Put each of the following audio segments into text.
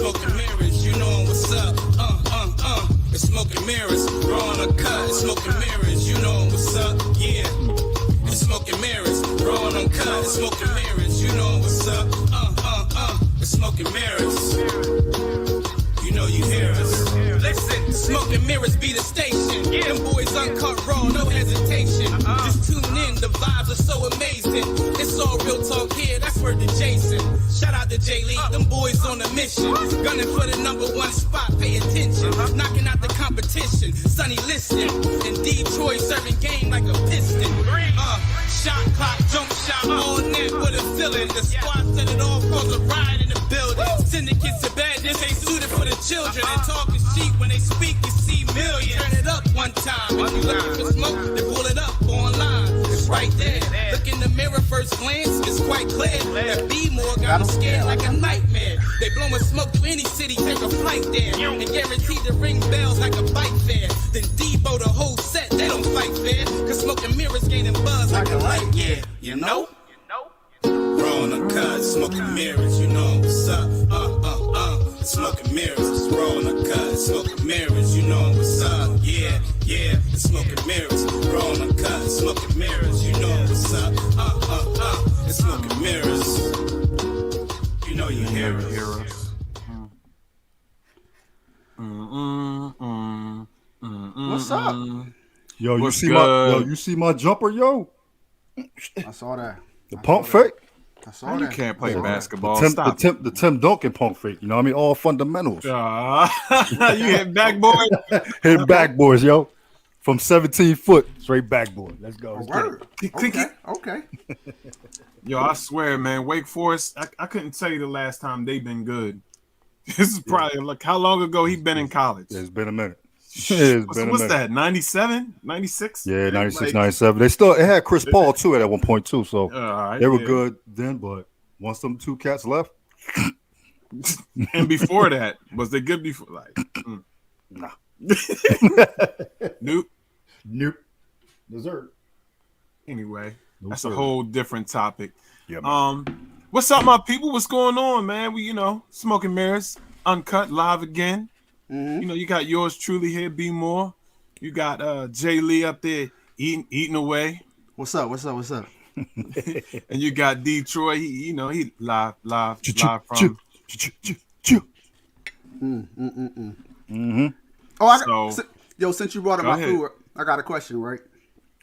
smoking mirrors, you know what's up. It's smoking mirrors, raw on the cut. It's smoking mirrors, you know what's up. Yeah. It's smoking mirrors, raw on the cut. It's smoking mirrors, you know what's up. It's smoking mirrors. You know you hear us. Listen, smoking mirrors be the station. Them boys uncut raw, no hesitation. Just tune in, the vibes are so amazing. It's all real talk here, that's word to Jason. Shout out to Jay Lee, them boys on a mission. Gunning for the #1 spot, pay attention. Knocking out the competition, Sonny listen. In Detroit, serving game like a piston. Shot clock, jump shot, all net with a feeling. The squad set it off, cause a ride in the building. Syndicates to bed, this ain't suited for the children. And talking cheap when they speak, you see millions. Turn it up one time. If you looking for smoke, then pull it up online. It's right there. Look in the mirror first glance, it's quite clear. That B-more got them scared like a nightmare. They blowing smoke to any city, take a flight there. And guaranteed to ring bells like a bike fair. Then Debo the whole set, they don't fight fair. Cause smoking mirrors gaining buzz like a light, yeah. You know? Raw on the cut, smoking mirrors, you know what's up. Smoking mirrors, it's raw on the cut, smoking mirrors, you know what's up. Yeah, it's smoking mirrors, raw on the cut, smoking mirrors, you know what's up. It's smoking mirrors. You know you hear us. What's up? Yo, you see my jumper, yo? I saw that. The pump fake. I saw that. You can't play basketball. The Tim Duncan pump fake. You know what I mean? All fundamentals. You hit backboard? Hit backboards, yo. From 17 foot, straight backboard. Let's go. Word. Okay. Yo, I swear, man, Wake Forest, I couldn't tell you the last time they've been good. This is probably like how long ago he been in college? It's been a minute. What's that? 97? 96? Yeah, 96, 97. They had Chris Paul too at one point too, so they were good then. But once them two cats left, and before that, was they good before? Like, nah. Nope. Dessert. Anyway, that's a whole different topic. Yeah. What's up, my people? What's going on, man? We, smoking mirrors, uncut, live again. Mm-hmm. You got yours truly here, B More. You got Jay Lee up there eating away. What's up? And you got Detroit. He live from. Mm-hmm. Oh, since you brought up my food, I got a question, right?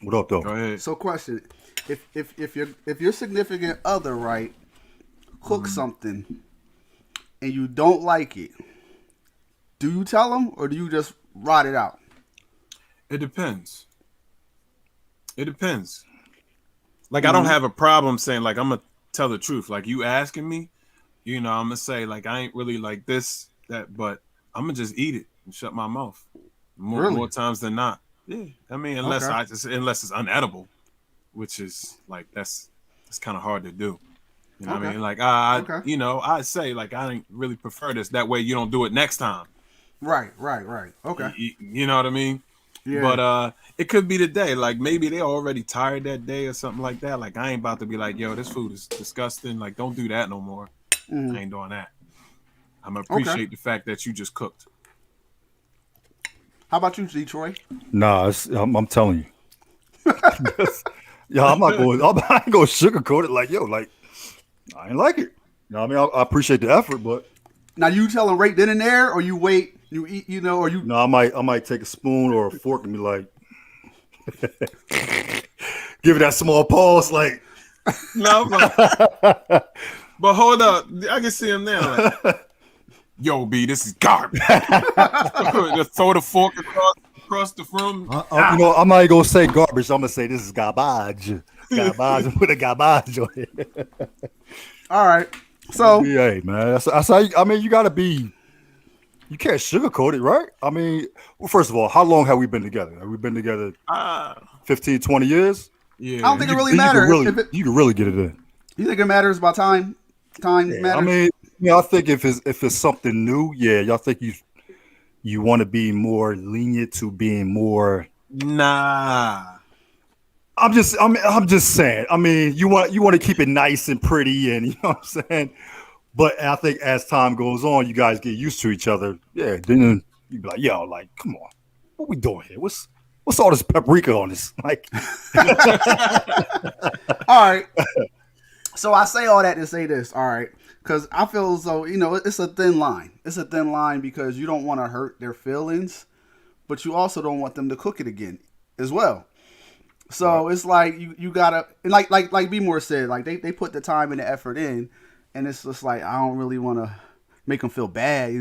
What up, though? Go ahead. So, question: if your significant other, right, cooks something and you don't like it, do you tell them or do you just ride it out? It depends. Like, I don't have a problem saying, like, I'm going to tell the truth. Like, you asking me, I'm going to say, like, I ain't really like this, that, but I'm going to just eat it and shut my mouth more times than not. Yeah. I mean, unless it's unedible, which is, like, that's kind of hard to do. You know what I mean? Like, I say, like, I didn't really prefer this. That way you don't do it next time. Right. Okay. You know what I mean? Yeah. But it could be the day. Like, maybe they're already tired that day or something like that. Like, I ain't about to be like, yo, this food is disgusting. Like, don't do that no more. I ain't doing that. I'm going to appreciate the fact that you just cooked. How about you, Detroit? Nah, I'm telling you. Yeah, I ain't going to sugarcoat it like, yo, like, I ain't like it. You know what I mean? I appreciate the effort, but. Now, you tell them right then and there, or you wait, you eat, or you. No, I might take a spoon or a fork and be like, give it that small pause, like. No, but hold up, I can see him now. Like, yo, B, this is garbage. Just throw the fork across the room. I'm not gonna say garbage. I'm gonna say this is garbage. Garbage. Put a garbage on it. All right. So yeah, man. That's how you gotta be. You can't sugarcoat it, right? I mean, well, first of all, how long have we been together? Have we been together 15, 20 years? Yeah. I don't think it really matters. You can really get it in. You think it matters about time? Time matters. I mean, I think if it's something new, I think you want to be more lenient to being more. Nah. I'm just saying. I mean, you want to keep it nice and pretty, and you know what I'm saying. But I think as time goes on, you guys get used to each other. Yeah, then you be like, yo, like, come on, what we doing here? What's all this paprika on this? Like, All right. So I say all that to say this, all right, because I feel as though, it's a thin line. It's a thin line because you don't want to hurt their feelings, but you also don't want them to cook it again as well. So It's like you gotta, and like B More said, like they put the time and the effort in, and it's just like I don't really want to make them feel bad.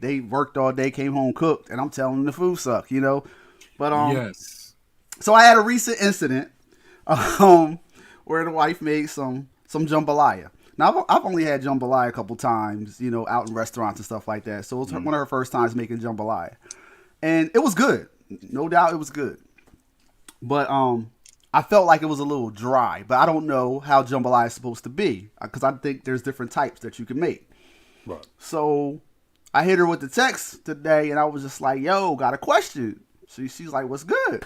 They worked all day, came home cooked, and I'm telling them the food sucked. But Yes. So I had a recent incident, where the wife made some jambalaya. Now I've only had jambalaya a couple times, out in restaurants and stuff like that. So it was one of her first times making jambalaya, and it was good. No doubt, it was good. But I felt like it was a little dry. But I don't know how jambalaya is supposed to be because I think there's different types that you can make. right. So I hit her with the text today, and I was just like, "Yo, got a question." She's like, "What's good?"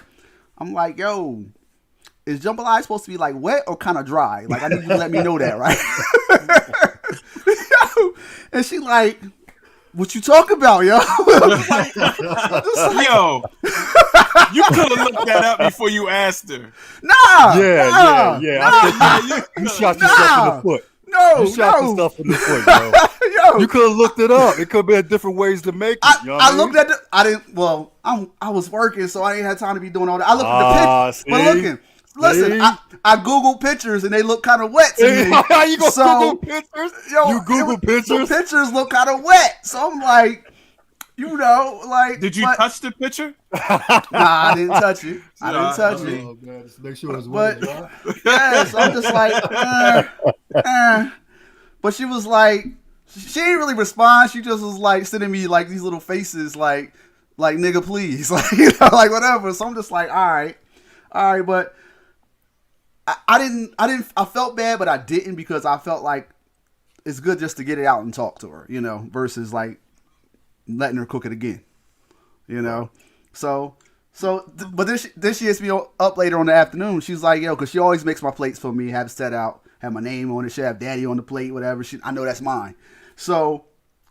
I'm like, "Yo, is jambalaya supposed to be like wet or kind of dry? Like, I need you to let me know that, right?" And she like, "What you talk about, yo?" Yo, you could have looked that up before you asked her. Nah. Yeah. I think You you shot yourself in the foot. No, You shot no. yourself in the foot, yo. Yo, You could have looked it up. It could have been different ways to make it. You know what I mean? looked at the. I didn't. Well, I was working, so I didn't have time to be doing all that. I looked at the pictures, but listen, See? I googled pictures and they look kind of wet to me. How you gonna So, Google pictures? Yo, You Google the pictures? pictures look kind of wet, so I'm like, like. Did you but- touch the picture? Nah, I didn't touch it. I didn't touch it. Oh, man, just make sure it's But- wet, right? Yeah, so I'm just like, But she was like, she didn't really respond. She just was like sending me like these little faces, like nigga, please, like like whatever. So I'm just like, all right. But I felt bad, but I didn't because I felt like it's good just to get it out and talk to her, versus like letting her cook it again, So, but then she hits me up later on the afternoon. She's like, yo, because she always makes my plates for me, have it set out, have my name on it, she have daddy on the plate, whatever. I know that's mine. So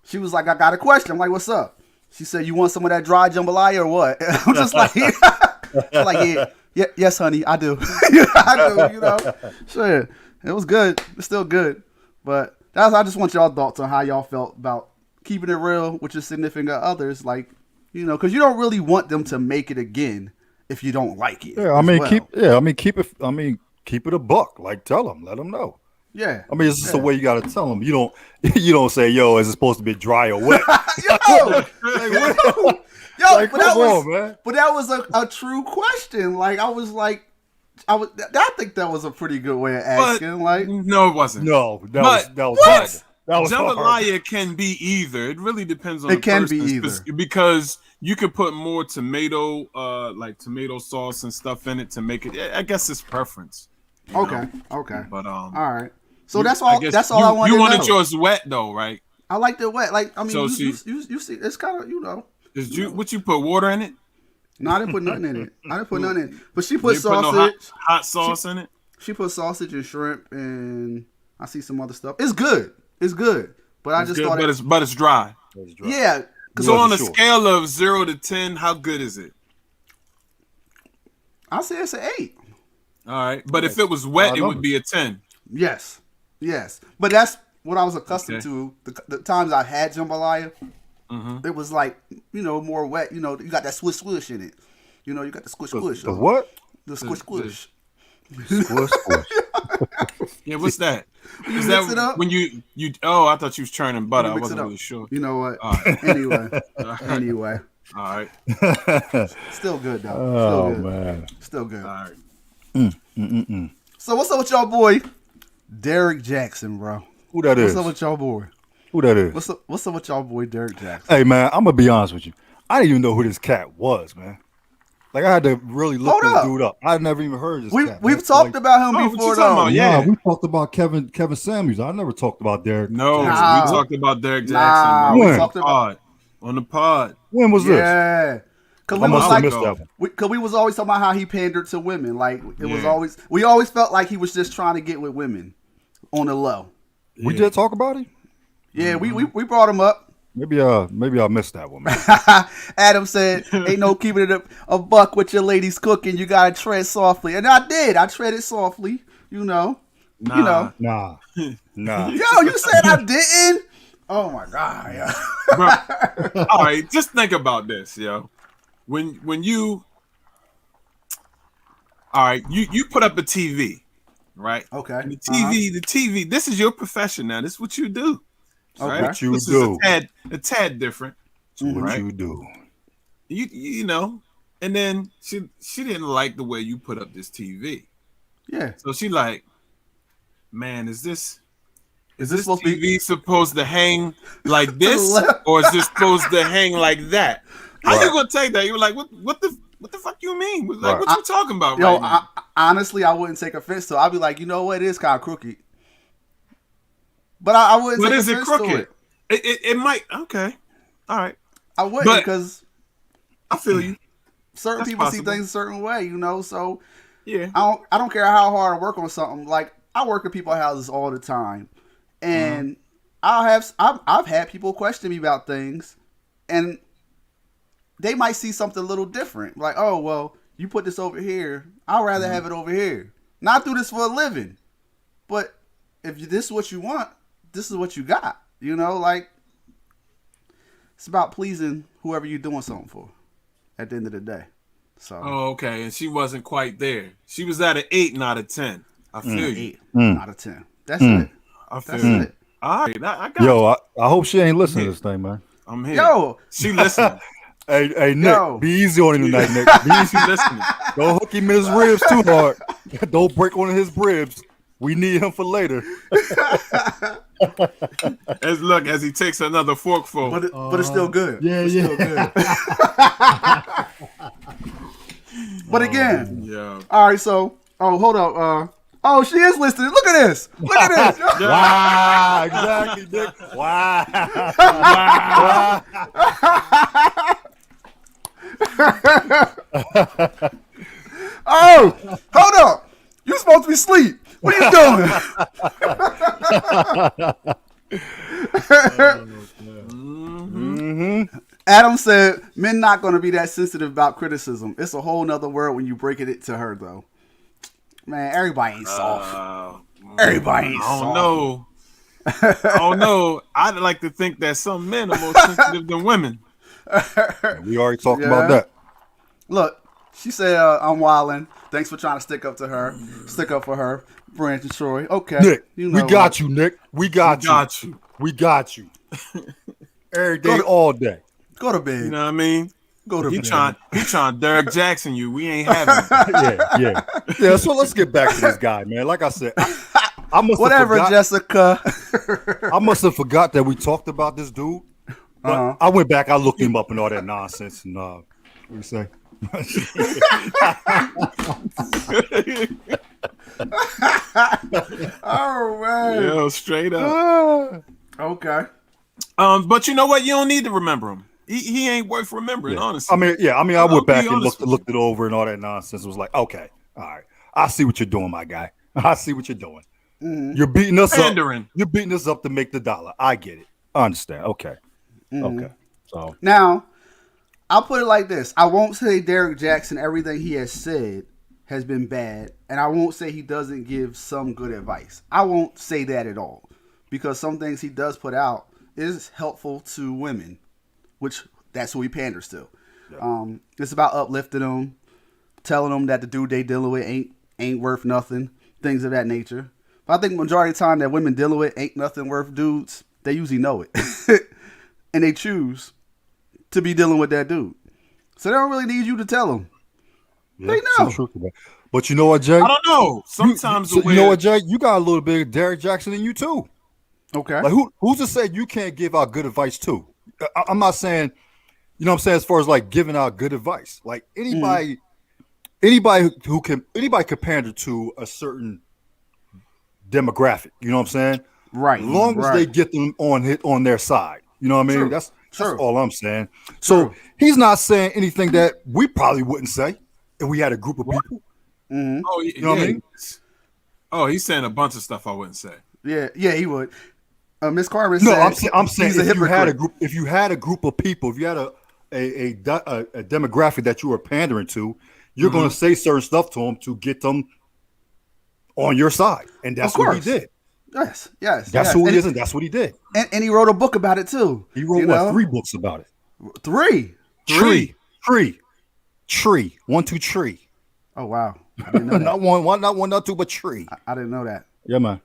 she was like, I got a question. I'm like, what's up? She said, you want some of that dry jambalaya or what? And I'm just like, she's like, yeah, yes, honey, I do. I do, Sure. It was good. It's still good. But I just want y'all thoughts on how y'all felt about keeping it real with your significant others, like, because you don't really want them to make it again if you don't like it. Yeah, I mean, well. keep it a buck. Like, tell them, let them know. Yeah. I mean, it's just the way you got to tell them. You don't say, yo, is it supposed to be dry or wet? Yo, Like, but that come was, on, man. But that was a true question. Like, I think that was a pretty good way of asking. Like, No, it wasn't. No, that But was horrible. That was horrible. Jambalaya can be either. It really depends on It the can person, be either. because you could put more tomato, like tomato sauce and stuff in it to make it. I guess it's preference. you okay, know? okay, But all right. So you- that's I all. guess That's all I wanted. You to wanted know. yours wet though, right? I liked it wet. Like, I mean, So you see, it's kind of, What you put water in it? No, I didn't put nothing in it. But she You put didn't put no sausage. hot sauce in it. She put sausage and shrimp, and I see some other stuff. It's good. But I It's just good, thought but it's dry. yeah. So on a Sure. scale of 0 to 10, how good is it? I'll say it's an 8. All right, but if it was wet, it would numbers. be a 10. Yes. But that's what I was accustomed Okay. to. The times I had jambalaya, Mm-hmm. it was like, more wet. You got that squish squish in it. You got the squish squish. The what? The squish squish. Squish, squish. Yeah, what's that? You Is mix that it up? when you? Oh, I thought you was churning butter. You I mix wasn't it up. really sure. You know what? All right. Anyway. All right. Still good though. Oh, Still good. man. Still good. All right. So what's up with y'all boy, Derek Jackson, bro? Who that is? What's up with y'all boy? Who that is? What's up with y'all boy, Derek Jackson? Hey, man, I'm going to be honest with you. I didn't even know who this cat was, man. Like, I had to really look Hold this up. dude up. I'd never even heard of this cat. We've man. talked Like, about him Oh, what you before talking though. about? Yeah. we talked about Kevin Samuels. I never talked about Derek. No, Nah. we talked about Derek Jackson. Nah, bro. we on the talked about- pod. On the pod. When was this? Yeah. Cause I we was must have like, missed that one. cause we was always talking about how he pandered to women. Like we always felt like he was just trying to get with women on the low. We did talk about him? Yeah, we brought him up. Maybe I missed that one, man. Adam said, "Ain't no keeping it a buck with your ladies cooking. You gotta tread softly," and I did. I treaded softly. You know. Nah. Nah. Yo, you said I didn't. Oh my god. Yeah. Bro, all right, just think about this, yo. When you, all right, you put up a TV, right? Okay. And the TV. This is your profession now. This is what you do. Right? What you this do. is a tad different. What right? you do. You know, and then she didn't like the way you put up this TV. Yeah. So she like, man, is this supposed to TV supposed to hang like this, or is this supposed to hang like that? How you gonna take that? You're like, what the fuck you mean? Like, what you talking about? Yo, right now? honestly, I wouldn't take offense to it. I'd be like, you know what, it is kind of crooked. But I wouldn't But take is it offense to crooked? it. It might. Okay, all right. I wouldn't But- because I feel you. certain That's people possible. see things a certain way, you know. So Yeah. I don't care how hard I work on something. Like I work at people's houses all the time, and I've had people question me about things, and they might see something a little different. Like, oh well, you put this over here. I'd rather have it over here. Not do this for a living, but if this is what you want, this is what you got. You know, like it's about pleasing whoever you're doing something for. At the end of the day, so Oh, okay. And she wasn't quite there. She was at an 8, not a 10. I feel you. 8 out of 10. That's it. I feel That's you. it. All right, I got you. Yo, I hope she ain't listening to this thing, man. I'm here. Yo, She listening. Hey, Nick, Yo. be easy on him tonight, Nick. Be easy. She listening. Don't hook him in his ribs too hard. Don't break one of his ribs. We need him for later. As he takes another forkful. but it's still good. Yeah, It's yeah. still good. But again, Yeah. all right. So, hold up. Oh, she is listening. Look at this. Look at this. Wow, exactly, Nick. Wow. Oh, hold up. You're supposed to be asleep. What are you doing? Adam said, men not going to be that sensitive about criticism. It's a whole nother world when you break it to her, though. Man, everybody ain't soft. Everybody ain't I soft. don't know. I don't know. I'd like to think that some men are more sensitive than women. We already talked Yeah. about that. Look, she said, I'm wildin'. Thanks for trying to stick up to her. Stick up for her. Branch and Troy. Okay. Nick, you we know got what. you, Nick. We got you. Got you. We got you. Every day, Go to- all day. Go to bed. You know what I mean? Go to He bed. trying Derek Jackson you. We ain't having it. Yeah. So let's get back to this guy, man. Like I said, I must Whatever, have forgot, Jessica. I must have forgot that we talked about this dude. But I went back, I looked him up and all that nonsense. And what do you say? Oh, man. Yo, straight up. Okay. But you know what? You don't need to remember him. He ain't worth remembering, honestly. I went I'll back be and honest looked it over and all that nonsense. Was like, okay, all right, I see what you're doing, my guy. I see what you're doing. You're beating us Pandering. up. You're beating us up to make the dollar. I get it. I understand. Okay. Okay. So Now, I'll put it like this. I won't say Derek Jackson, everything he has said has been bad. And I won't say he doesn't give some good advice. I won't say that at all. Because some things he does put out is helpful to women. Which, that's who he panders to. It's about uplifting them. Telling them that the dude they dealing with ain't worth nothing. Things of that nature. But I think majority of the time that women dealing with ain't nothing worth dudes, they usually know it. And they choose to be dealing with that dude. So they don't really need you to tell them. yeah, They know. some truth to that. But you know what, Jay? I don't know. Sometimes you know what, Jay? You got a little bit of Derek Jackson in you too. Okay. Like who's to say you can't give out good advice too? I'm not saying, you know what I'm saying, as far as like giving out good advice. Like anybody could pander to a certain demographic, you know what I'm saying? Right. As long as they get them on their side. You know what I mean? True. That's True. all I'm saying. So he's not saying anything that we probably wouldn't say if we had a group of people. Oh, You know what I mean? Oh, he's saying a bunch of stuff I wouldn't say. Yeah, he would. Miss Carmen No, said I'm saying he's a if you had a hypocrite. group, if you had a group of people, if you had a demographic that you were pandering to, you're going to say certain stuff to them to get them on your side, and Of that's what he course. did. Yes. That's who he is, and that's what he did. And he wrote a book about it too. He wrote you know? 3 books about it. 3. Tree. 1, 2, tree. Oh wow. I didn't know that. Not one, not 1, not 2, but tree. I didn't know that. Yeah, man.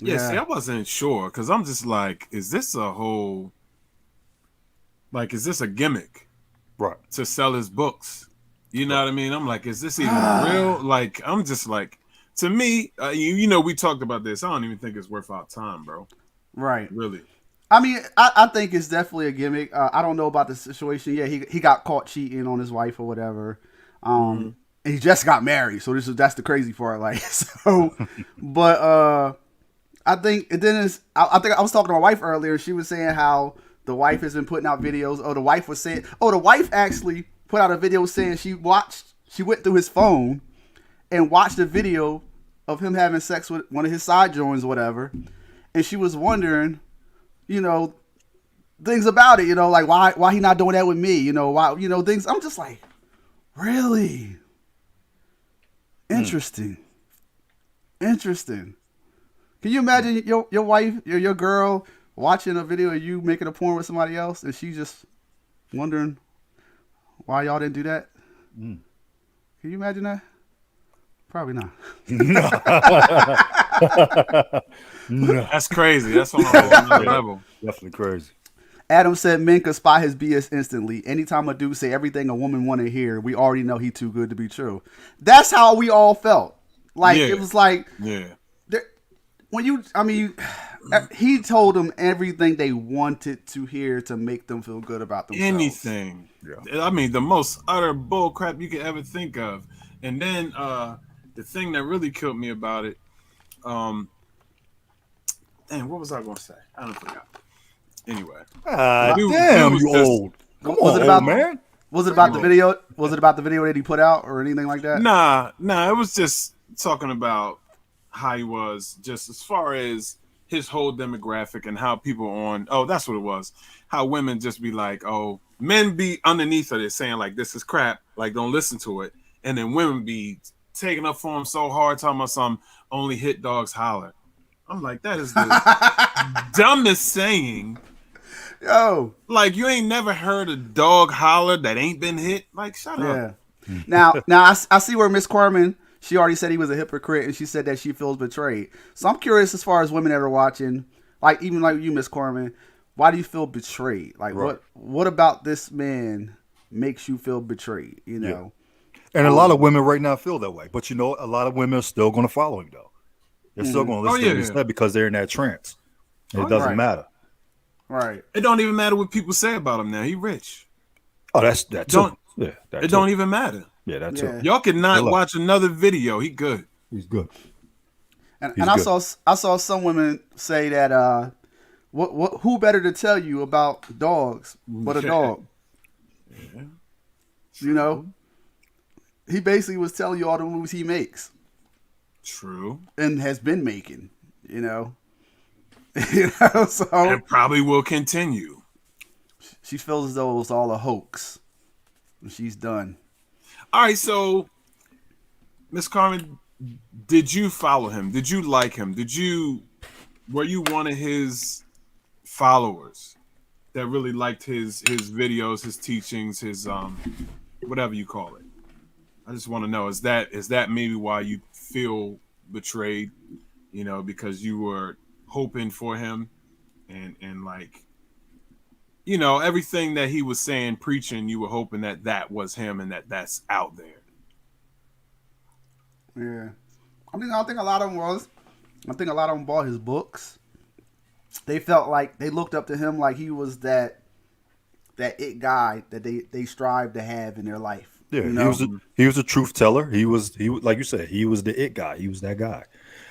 Yeah, see, I wasn't sure because I'm just like, is this a whole, like, is this a gimmick Right. to sell his books? You know what I mean? I'm like, is this even real? Like, I'm just like, to me, you know, we talked about this. I don't even think it's worth our time, bro. Right. Really. I mean, I think it's definitely a gimmick. I don't know about the situation. Yeah, he got caught cheating on his wife or whatever. And he just got married, so that's the crazy part. Like, so, but I think and then I think I was talking to my wife earlier. She was saying how the wife has been putting out videos. The wife actually put out a video saying she went through his phone and watched a video of him having sex with one of his side joints or whatever, and she was wondering, you know, things about it, you know, like why he not doing that with me, you know, why, you know, things. I'm just like, really interesting. Can you imagine your wife, your girl watching a video of you making a porn with somebody else, and she just wondering why y'all didn't do that? Can you imagine that? Probably not. That's crazy. That's on a whole nother level. Definitely crazy. Adam said men could spot his BS instantly. Anytime a dude say everything a woman want to hear, we already know he too good to be true. That's how we all felt. Like, it was like, he told them everything they wanted to hear to make them feel good about themselves. Anything. Yeah. I mean, the most utter bull crap you could ever think of. And then the thing that really killed me about it, what was I going to say? I don't forgot. Anyway. Damn, you old. Come on, old man. Was it about the video? Was it about the video that he put out or anything like that? Nah. It was just talking about how he was, just as far as his whole demographic and how people that's what it was. How women just be like, oh, men be underneath of it saying like, this is crap, like don't listen to it. And then women be taking up for him so hard, talking about some only hit dogs holler. I'm like, that is the dumbest saying. Yo, like you ain't never heard a dog holler that ain't been hit. Like, shut up. Now I see where Miss Corman, she already said he was a hypocrite, and she said that she feels betrayed. So I'm curious, as far as women that are watching, like even like you, Miss Corman, why do you feel betrayed? Like what about this man makes you feel betrayed? You know. Yeah. And a lot of women right now feel that way, but you know, a lot of women are still going to follow him though. They're still going to listen to what he said because they're in that trance. It doesn't matter. Right. It don't even matter what people say about him now. He rich. Oh, that's too. Yeah, it don't even matter. Yeah, that's it. Y'all cannot watch another video. He good. He's good. And I saw some women say that who better to tell you about dogs but a dog? Yeah. You know, he basically was telling you all the moves he makes. True. And has been making. You know. So and probably will continue. She feels as though it was all a hoax. She's done. All right, so Miss Carmen, did you follow him? Did you like him? Were you one of his followers that really liked his videos, his teachings, his whatever you call it? I just want to know, is that maybe why you feel betrayed? You know, because you were hoping for him and like, you know, everything that he was saying, preaching, you were hoping that was him and that's out there. Yeah. I think a lot of them bought his books. They felt like they looked up to him like he was that it guy that they strive to have in their life. Yeah, you know? he was a truth teller. He was like you said, he was the it guy. He was that guy.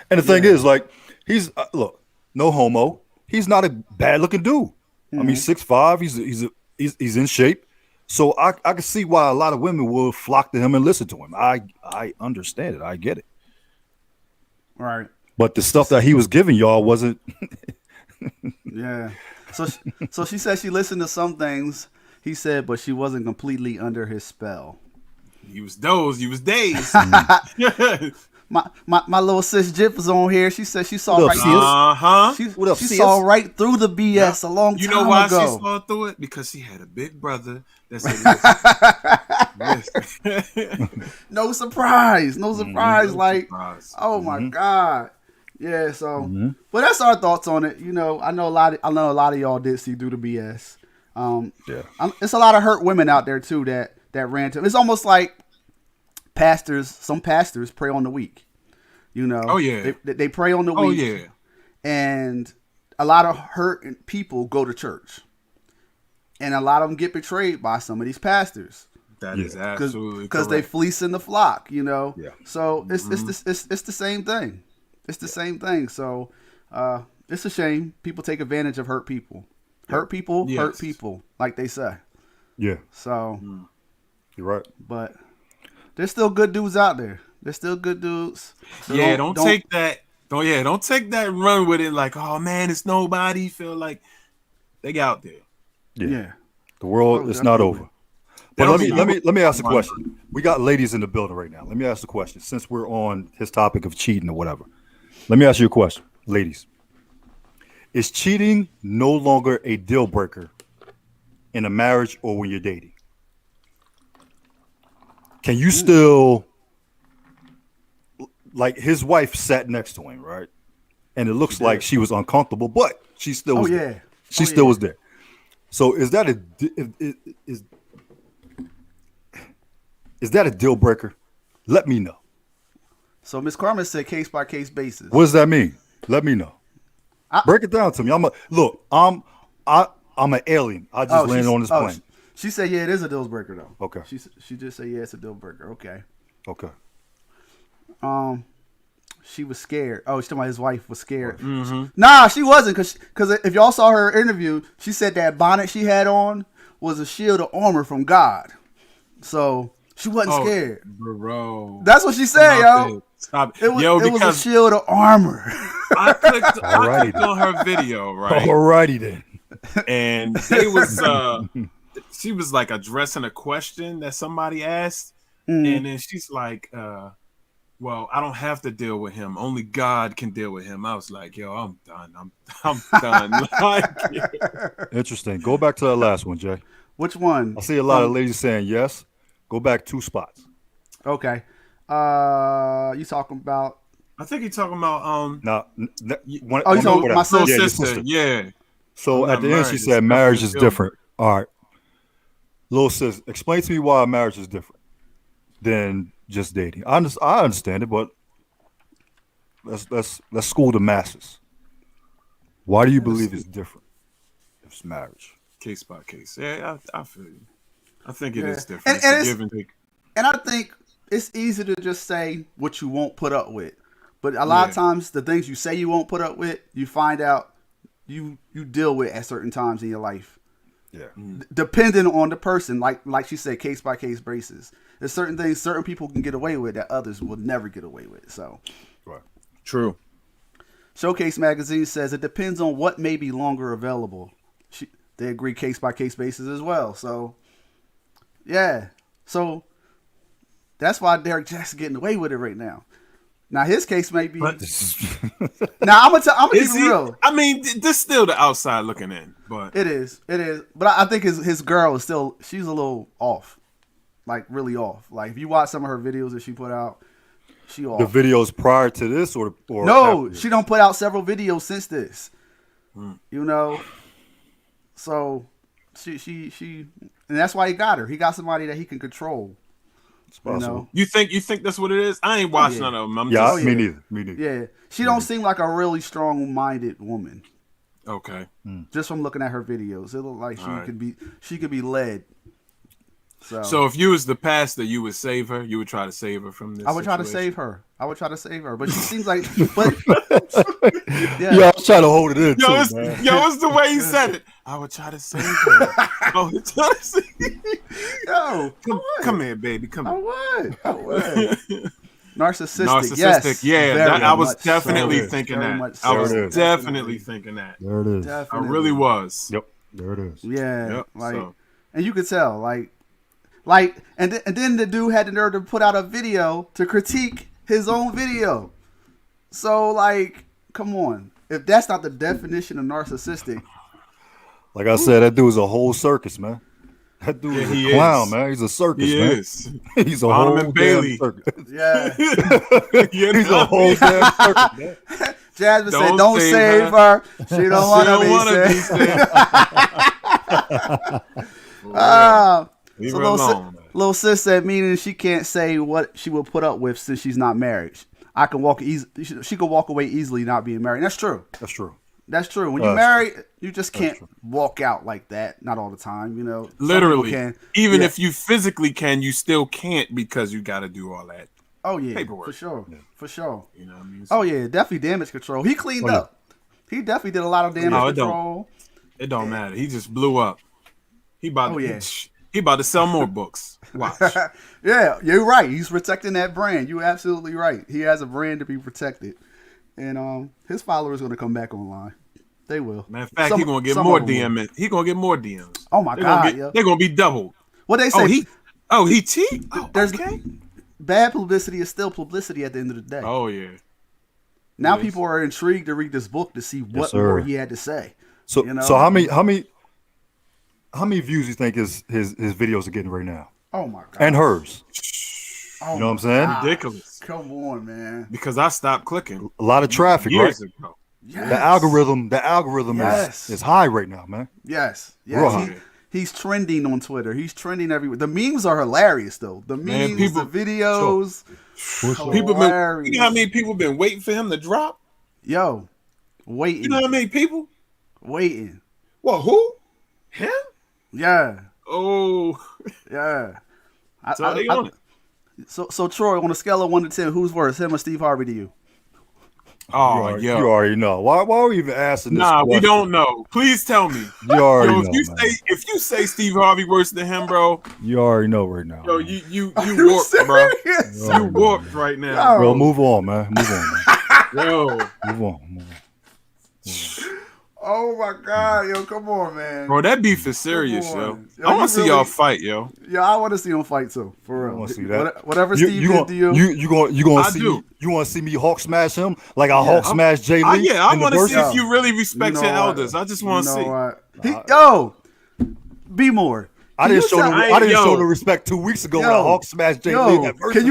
And the thing is, like, he's look, no homo. He's not a bad looking dude. I mean, 6'5". He's in shape. So I can see why a lot of women will flock to him and listen to him. I understand it. I get it. Right. But the stuff that he was giving y'all wasn't Yeah. So she said she listened to some things he said, but she wasn't completely under his spell. You was dozed. You was dazed. My little sis Jip was on here. She said she saw What up, right sis? through. What up, She sis? saw right through the BS a long time You know why ago. she saw through it? Because she had a big brother that said, listen. No surprise. No surprise. Like, surprise. oh my God. Yeah, so but that's our thoughts on it. You know, I know a lot of y'all did see through the BS. It's a lot of hurt women out there too that ran to. It's almost like some pastors prey on the weak. You know. Oh yeah. They prey on the weak. Oh yeah. And a lot of hurt people go to church. And a lot of them get betrayed by some of these pastors. That is absolutely because they fleecing the flock, you know. Yeah. So it's the same thing. It's the same thing. So it's a shame people take advantage of hurt people. Hurt people, hurt people, like they say. Yeah. So You're right. but there's still good dudes out there. There's still good dudes. So don't take that. Don't take that and run with it like, oh man, it's nobody. Feel like they out there. Yeah. The world Oh, is not definitely. over. But let me ask a question. We got ladies in the building right now. Let me ask the question. Since we're on his topic of cheating or whatever, let me ask you a question, ladies. Is cheating no longer a deal breaker in a marriage or when you're dating? Can you still, like his wife sat next to him, right? And it looks like she was uncomfortable, but she still was there. She still was there. So is that a deal breaker? Let me know. So Miss Carmen said case by case basis. What does that mean? Let me know. Break it down to me. I'm an alien. I just landed on this plane. She said, yeah, it is a deal breaker though. Okay. She just said, yeah, it's a deal breaker. Okay. Okay. She was scared. Oh, she's talking about his wife was scared. Mm-hmm. Nah, she wasn't, because if y'all saw her interview, she said that bonnet she had on was a shield of armor from God. So she wasn't scared. Bro. That's what she said, yo. Stop. It was, Yo, it was a because shield of armor. I clicked on her video, right? Alrighty then. And they was she was like addressing a question that somebody asked, and then she's like, well, I don't have to deal with him. Only God can deal with him. I was like, yo, I'm done. I'm done. Like, Interesting. Go back to that last one, Jay. Which one? I see a lot of ladies saying yes. Go back 2 spots. Okay. You talking about? I think you're talking about Now, you talking about my soul your sister. Yeah. So I'm at not the end, she married. said It's marriage is definitely different. All right. Little sis, explain to me why marriage is different than just dating. I understand it, but let's school the masses. Why do you believe it's different if it's marriage? Case by case. Yeah, I feel you. I think it is different. And It's a it's- give and take. And I think it's easy to just say what you won't put up with. But a lot of times, the things you say you won't put up with, you find out you deal with at certain times in your life. Yeah. Depending on the person, like she said, case by case basis. There's certain things certain people can get away with that others will never get away with. So, Right. True. Showcase Magazine says it depends on what may be longer available. They agree case by case basis as well. So, yeah. So that's why Derek Jackson getting away with it right now. Now his case may be. But- Now I'm gonna keep Is it he? real. I mean, this still the outside looking in, but It is. But I think his girl is still. She's a little off, like really off. Like if you watch some of her videos that she put out, she off. The videos prior to this or No, after she don't put out several videos since this. You know, so she, and that's why he got her. He got somebody that he can control. It's You possible. know, you think that's what it is? I ain't watched none of them. I'm Yeah, just me neither. Me neither. yeah. She don't seem like a really strong-minded woman. okay. Just from looking at her videos, it looked like All right. she could be led. So if you was the pastor, you would save her. You would try to save her from this. I would try to situation? save her. But she seems like, but yeah. Yeah, I was trying to hold it in Yo, too, it's, man. yo, it's the way he said it. I would try to save her. I would try to save Yo, come here, baby. Come I here. would. Narcissistic. Yes. Yeah, Very I was much definitely so. thinking Very that. much I was so. There it is. definitely thinking that. There it is. I Definitely. really was. Yep. There it is. Yeah. Yep, Like, so. and you could tell, and then the dude had the nerve to put out a video to critique his own video. So, like, come on. If that's not the definition of narcissistic, Like I said, that dude's a whole circus, man. That dude is he a clown, is. man. He's a circus, He man. is. He's a Barnum whole and Bailey. damn circus. yeah. You He's know? a whole damn circus, man. Jasmine said, Don't "Don't save save her. She don't She want don't to wanna be be saved." saved. Leave So her little, alone, man. little sis said, meaning she can't say what she will put up with since she's not married. I can walk easy. She could walk away easily not being married. That's true. That's true. That's true. When you're married, you just can't walk out like that. Not all the time, you know. Some people Literally. can. Even Yeah. if you physically can, you still can't because you got to do all that. Oh yeah, paperwork. for sure, for sure. You know what I mean? Oh yeah, definitely damage control. He cleaned up. He definitely did a lot of damage No, it don't. control. It don't matter. He just blew up. He about Oh, to, yeah. he about to sell more books. Watch. Yeah, you're right. He's protecting that brand. You're absolutely right. He has a brand to be protected, and his followers going to come back online. They will. Matter of fact, Some- he gonna get some more of them will. DM. He gonna get more DMs. Oh my They're God, gonna get, yeah. they're gonna be doubled. What they say? He cheat. Oh, There's okay. bad publicity is still publicity at the end of the day. Oh yeah. Now yes. people are intrigued to read this book to see what sir. more he had to say. So, You know? so how many views do you think his videos are getting right now? Oh my God. And hers. Oh You know what I'm my saying? God. Ridiculous. Come on, man. Because I stopped clicking A lot of traffic, right? years ago. Yes. The algorithm Yes. is high right now, man. Yes. Real Yes. high. He's trending on Twitter. He's trending everywhere. The memes are hilarious, though. The memes, Man, people- the videos. People been. Hilarious. You know how many people been waiting for him to drop? Yo, waiting. You know how many people? Waiting. Well, who? Him? Yeah. Oh, Yeah. so they on it. So Troy, on a scale of 1 to 10, who's worse, him or Steve Harvey to you? Oh, You yeah. already know. Why are we even asking this Nah, we question? don't know. Please tell me. You already Yo, know, man. if you say Steve Harvey worse than him, bro, You already know right now. yo, man. you You warped, bro. serious? You warped right now, Yo. Bro, move on, man. Move on, man. yo. Move on. Move on. Oh my God, yo, come on, man. Bro, that beef is serious, Come yo. on. Yo, I want you to see really- y'all fight, yo. Yeah, I want to see him fight too, for real. I wanna see that. Whatever Steve did to you. You gonna I see do. me? You want to see me Hawk smash him like I Hawk smashed Jay Lee? Yeah, I in the want to see verses? if you really respect You your know what? elders. I just want to see. Yo, be more. I didn't show Yo. the respect 2 weeks ago when Yo. I Hawk smashed Jay Lee. in Yo, that verses.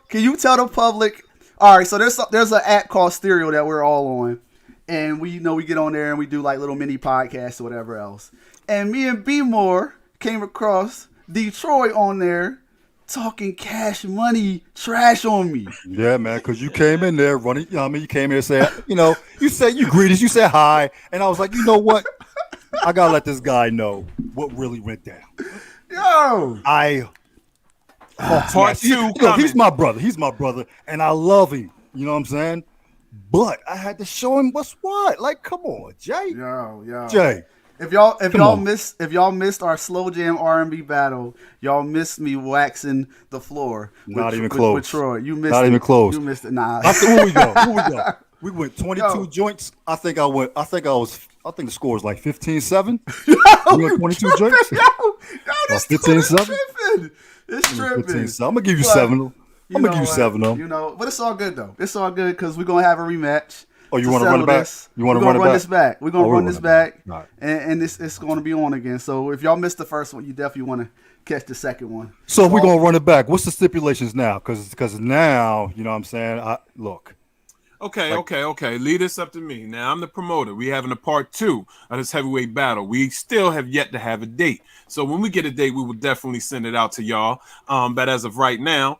can you tell the public? All right, so there's an app called Stereo that we're all on, and we get on there and we do like little mini podcasts or whatever else. And me and B More came across Detroit on there talking Cash Money trash on me. Yeah, man, because you came in there running. You know what I mean? You came in and said, you said you greeted, you said hi, and I was like, you know what? I gotta let this guy know what really went down. Yo, I Hawk Part smashed- two Yo, coming. he's my brother. He's my brother, and I love him. You know what I'm saying? But I had to show him what's what. Like, come on, Jay. yo. Jay. If y'all on. missed our slow jam R&B battle, y'all missed me waxing the floor. Not even with close. Troy, you missed Not it. even close. You missed it. Nah. I said, where we go? Where we go? We went 22 Yo. joints. I think the score was like 15-7. We went 22 joints. Yo, this 15-7? is tripping. It's tripping. 15-7. I'm gonna give you But, 7. I'm gonna give you what? 7 of them. But it's all good though. It's all good because we're gonna have a rematch. Oh, you to want to run it settle back? this. You want We're to gonna run it back? this back. We're gonna Oh, run we're this running back, it back. and it's gonna be on again. So if y'all missed the first one, you definitely want to catch the second one. So if we're gonna run it back, what's the stipulations now? Because now, you know what I'm saying? Look. Okay. Lead this up to me. Now I'm the promoter. We having a part 2 of this heavyweight battle. We still have yet to have a date. So when we get a date, we will definitely send it out to y'all. But as of right now,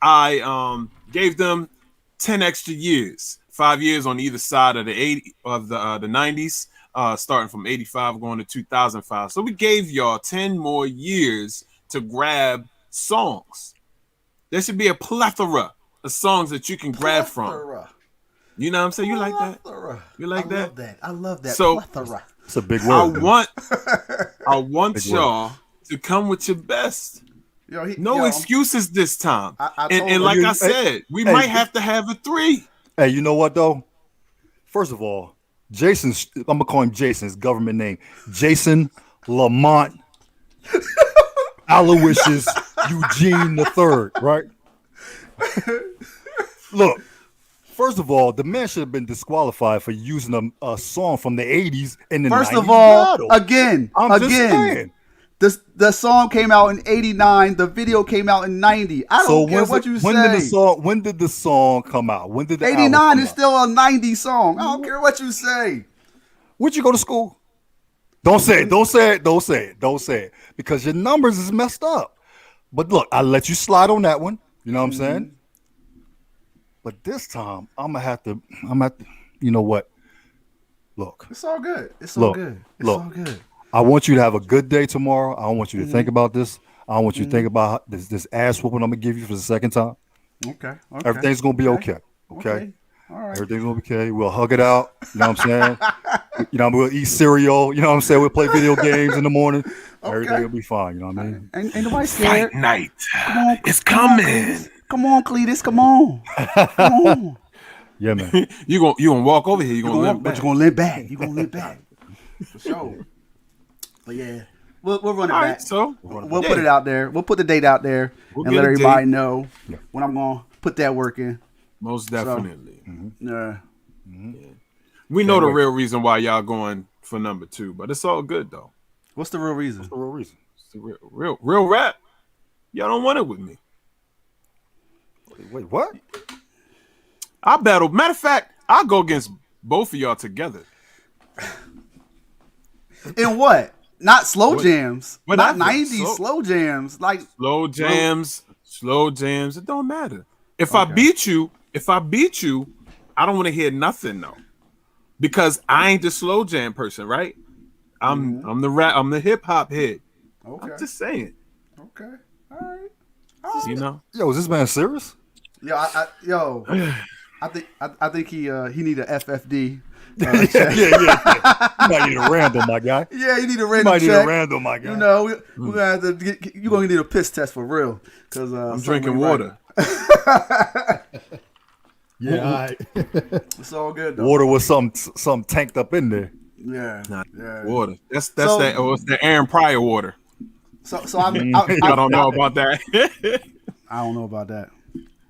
I gave them 10 extra years, 5 years on either side of the 90s, starting from 85 going to 2005. So we gave y'all 10 more years to grab songs. There should be a plethora of songs that you can grab from. Plethora. You know what I'm saying? You like that? Plethora. You like I that? love that. I love that. So- Plethora. It's a big I word. want Big word. y'all to come with your best. No excuses this time. I and told and him. like You- I said, we hey, might have to have a 3. Hey, you know what though? First of all, Jason's. I'm gonna call him Jason. His government name, Jason Lamont Aloysius Eugene III. Right? Look. First of all, the man should have been disqualified for using a song from the 80s in the First 90s of all, battle. again, I'm just saying. the song came out in '89. The video came out in '90. I don't care what you say. When did the song come out? When did the album '89 come is out? still a '90s song. I don't care what you say. Where'd you go to school? Don't say it. Don't say it. Don't say it. Don't say it. Because your numbers is messed up. But look, I let you slide on that one. You know what I'm saying? But this time, I'm gonna have to. You know what? Look. It's all good. It's all Look, good. It's look. all good. I want you to have a good day tomorrow. I don't want you to think about this. I don't want you to think about this ass whooping I'm gonna give you for the second time. Okay. Everything's gonna be okay. Okay. All right. Everything's gonna be okay. We'll hug it out. You know what I'm saying? We'll eat cereal. You know what I'm saying? We'll play video games in the morning. Everything will be fine. You know what I mean? Ain't nobody scared. Fight night. Come on, It's come on, coming. Cletus. Come on, Cletus. Come on. Come on. Yeah, man. You gonna walk over here. You gonna limp But back. you're gonna limp back. You're gonna limp back. For sure. But yeah, we'll run it All back. right, so We'll put it out there. We'll put the date out there We'll and get let a everybody date. know when I'm gonna put that work in. most definitely. Yeah. We know the real reason why y'all going for number 2, but it's all good though. What's the real reason? For a reason. It's the real rap. Y'all don't want it with me. Wait, what? I battle. Matter of fact, I'll go against both of y'all together. In what? Not slow jams. Whatever. Not 90s slow jams. Like Slow jams. It don't matter. If I beat you, I don't want to hear nothing though, because I ain't the slow jam person, right? I'm the rap. I'm the hip hop head. okay. I'm just saying. Okay. All right. You know. Yo, is this man serious? I think he need a FFD. Yeah. You might need a random, my guy. Yeah, you need a You random might need check. a random, my guy. You know, we're gonna have to get. You're gonna need a piss test for real. Cause I'm drinking water. Yeah, all right. It's all good though. Water with something tanked up in there. Yeah. Nah, Yeah. water. That's So- that. Oh, it's the Aaron Pryor water. So I Y'all don't know about that. I don't know about that.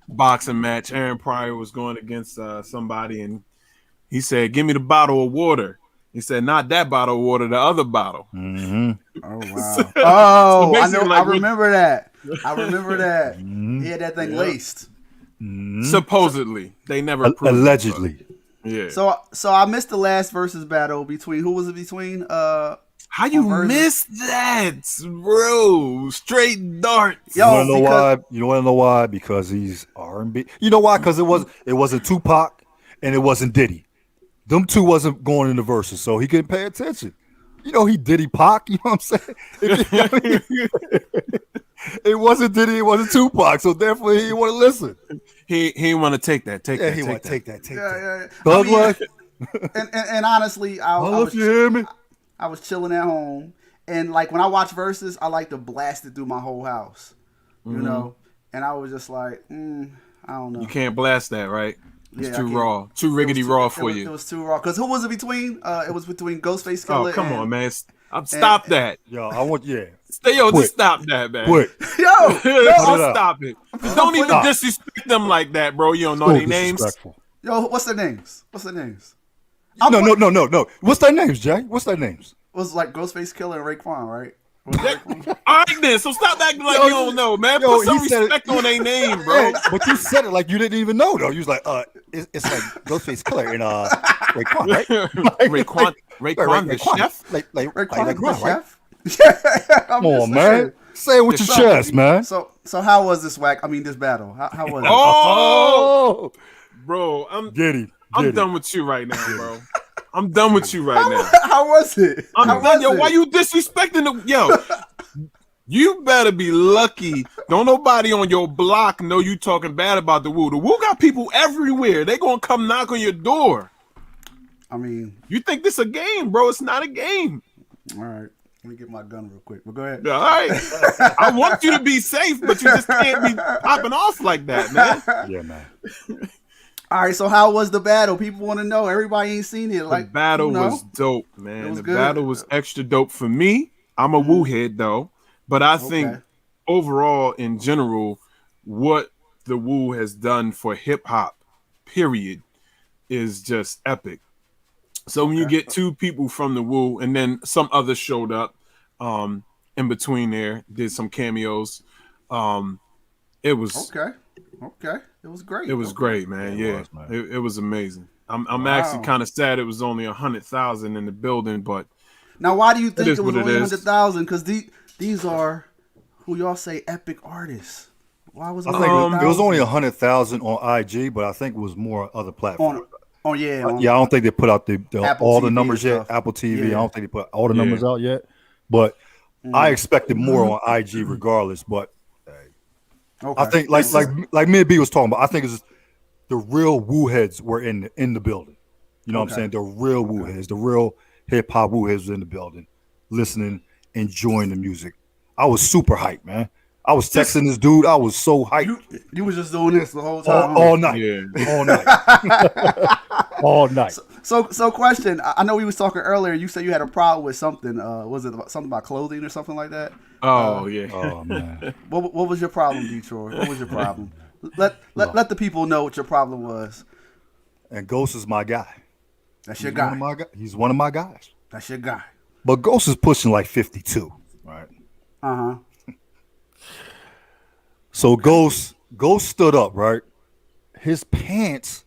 Boxing match. Aaron Pryor was going against somebody, and he said, "Give me the bottle of water." He said, "Not that bottle of water, the other bottle." Oh wow. Oh, I basically, know. like, I remember that. I remember that. He had that thing laced. Supposedly, they never proved it, Allegedly. but- yeah. So I missed the last versus battle between who was it between? How you versus- missed that, bro? Straight darts. You wanna know why? You wanna know why? Because he's R&B. You know why? Because it wasn't Tupac and it wasn't Diddy. Them two wasn't going in the verses, so he couldn't pay attention. You know, he Diddy Pac. You know what I'm saying? It wasn't Diddy. It wasn't Tupac. So therefore, he didn't want to listen. He didn't want to take that. Yeah, he want to take that. Yeah. Thug life. And honestly, If you hear me. I was chilling at home, and like when I watch verses, I like to blast it through my whole house, you know. And I was just like, I don't know. You can't blast that, right? It's Yeah, I too can't. raw, too riggedy raw for It you. was too raw. Cause who was it between? It was between Ghostface Oh, Killer. come and, on, man! Stop that! Yo, I want Yo, Quit. just stop that, man. Quit. Yo, Just it up. stop it. Don't even Stop. disrespect them like that, bro. You don't know So their names. disrespectful. yo, what's their names? What's their names? No. What's their names, Jay? What's their names? It was like Ghostface Killer and Raekwon, right? All right, then. So stop acting like you don't know, man. yo, Put some he said it- respect on their name, bro. Hey, but you said it like you didn't even know, though. You was like, it's like Ghostface Killer and Raekwon, right? Raekwon the chef. Like Raekwon, Raekwon, right? chef. Yeah, I'm Come on, just man. saying. Say it with your chest, man. So how was this this battle? How was it? Oh, bro, Giddy. I'm done with you right now, bro. I'm done with you right now. How was it? I'm How done. was Yo, it? why you disrespecting the You better be lucky. Don't nobody on your block know you talking bad about the Woo. The Woo got people everywhere. They gonna come knock on your door. I mean, You think this a game, bro? It's not a game. all right. Let me get my gun real quick. But go ahead. All right. I want you to be safe, but you just can't be popping off like that, man. Yeah, man. All right, so how was the battle? People want to know. Everybody ain't seen it. Like The battle you know? was dope, man. was The good. battle was extra dope for me. I'm a Wu head though, but I think Okay. overall, in general, what the Wu has done for hip hop, period, is just epic. So when you get two people from the Wu, and then some others showed up, in between there, did some cameos. It was Okay. It was great. it was Okay. great, man. It Yeah, was, man. it was amazing. I'm Wow. actually kind of sad it was only 100,000 in the building, but Now, why do you think is it was what it only is. 100,000? Because these are who y'all say epic artists. Why was it I think it was 100,000? only 100,000 on IG, but I think it was more on other platforms. on yeah. On, Yeah, I don't think they put out the Apple all the TV numbers and yet. stuff. Apple TV. Yeah. I don't think they put all the Yeah. numbers out yet. But I expected more on IG regardless. But Okay. I think like me and B was talking about, I think it's the real Wu heads were in the building. You know what I'm Okay. saying? The real Wu heads, the real hip hop Wu heads was in the building, listening, enjoying the music. I was super hyped, man. I was texting this dude. I was so hyped you was just doing this the whole time. all night, yeah. all night, all night. So question. I know we was talking earlier. You said you had a problem with something. Was it something about clothing or something like that? Oh yeah. Oh man. What was your problem, Detroit? What was your problem? Let the people know what your problem was. And Ghost is my guy. That's your He's one guy. of my He's one of my guys. That's your guy. But Ghost is pushing like 52, right? Uh-huh. So Ghost stood up, right? His pants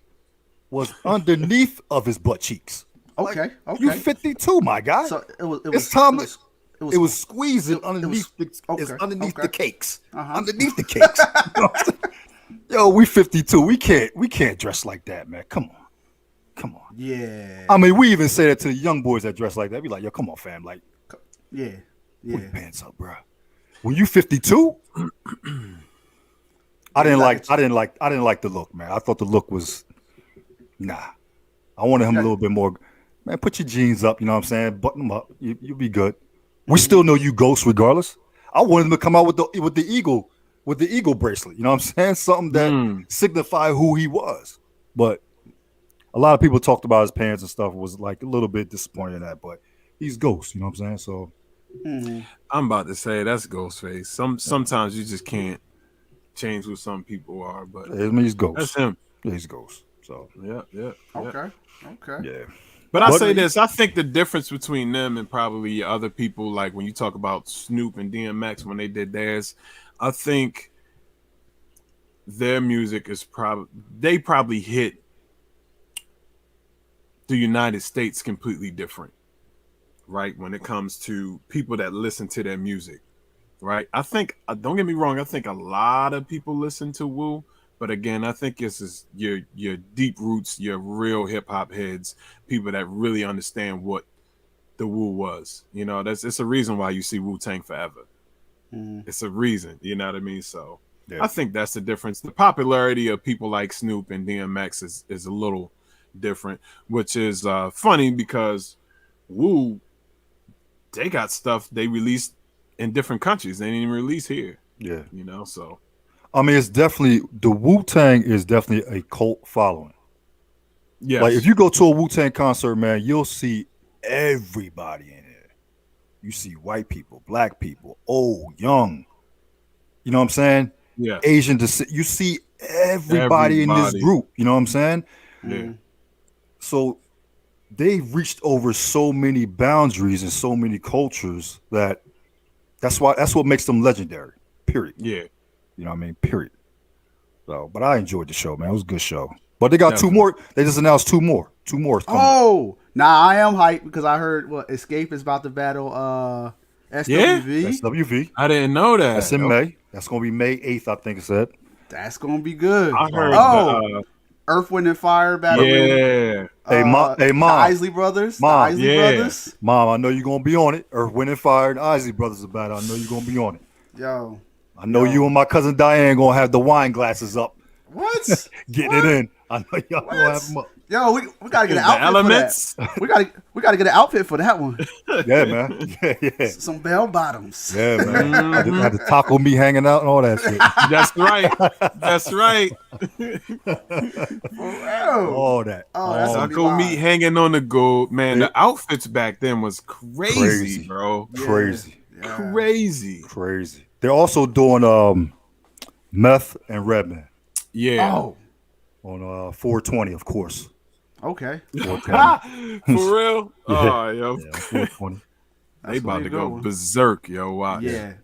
was underneath of his butt cheeks. Okay. You Okay. 52, my guy. So it was. It's time It it was squeezing underneath okay, it's underneath okay. the cakes. Uh-huh. Underneath the cakes. You know what I'm saying? Yo, we 52. We can't dress like that, man. Come on. Yeah. I mean, we even say that to the young boys that dress like that. Be like, yo, come on, fam. Like, Yeah. put Yeah. your pants up, bro. When you 52, I didn't like the look, man. I thought the look was nah. I wanted him a little bit more. Man, put your jeans up, you know what I'm saying? Button them up. You'll be good. We still know you Ghost regardless. I wanted him to come out with the eagle bracelet, you know what I'm saying? Something that signified who he was. But a lot of people talked about his pants and stuff, was like a little bit disappointed in that, but he's Ghost, you know what I'm saying? So I'm about to say that's Ghostface. Sometimes you just can't change who some people are, but I mean, he's Ghost. that's him. Yeah, he's Ghost. So Yeah. Okay. yeah. But I But- say this, I think the difference between them and probably other people, like when you talk about Snoop and DMX when they did theirs, I think their music is probably hit the United States completely different, right? When it comes to people that listen to their music, right? I think, don't get me wrong, I think a lot of people listen to Wu, but again, I think this is your deep roots, your real hip hop heads, people that really understand what the Wu was. You know, it's a reason why you see Wu-Tang Forever. It's a reason, you know what I mean? So Yeah. I think that's the difference. The popularity of people like Snoop and DMX is a little different, which is funny because Wu, they got stuff they released in different countries. They didn't even release here, Yeah. you know, so. I mean, it's definitely the Wu-Tang is definitely a cult following. Yes. Like if you go to a Wu-Tang concert, man, you'll see everybody in there. You see white people, black people, old, young. You know what I'm saying? Yeah. Asian descent. You see everybody in this Everybody. group. You know what I'm saying? Yeah. So they reached over so many boundaries and so many cultures that's what makes them legendary. Period. Yeah. You know what I mean? Period. So, but I enjoyed the show, man. It was a good show. But they got two Definitely. more. They just announced two more. Two more is coming. Oh, now I am hyped because I heard Escape is about to battle SWV. SWV. I didn't know that. That's in May. That's gonna be May 8th, I think it said. That's gonna be good. I heard Earth, Wind, and Fire battle. yeah. Hey, Mom. The Isley Brothers. Mom. The Isley Yeah. Brothers. Mom, I know you're gonna be on it. Earth, Wind, and Fire and Isley Brothers about it. I know you're gonna be on it. Yo. I know you and my cousin Diane gonna have the wine glasses up, What? getting it in. I know y'all gonna have them up. Yo, we gotta get an The outfit Elements. for that. We gotta get an outfit for that one. Yeah, man. Yeah. Some bell bottoms. Yeah, man. Had the taco meat hanging out and all that shit. That's right. That's right. For real. All that. Oh, that's All gonna that. be Taco live. meat hanging on the gold, man. The outfits back then was crazy, Crazy. bro. Yeah. Crazy. Yeah. Crazy. Crazy. They're also doing meth and Redman Yeah. Oh, on 420, of course. okay. 420. For real? Yeah. Oh, yo. Yeah, 420. They That's about gonna to be a good go one. berserk, yo. Watch. Yeah,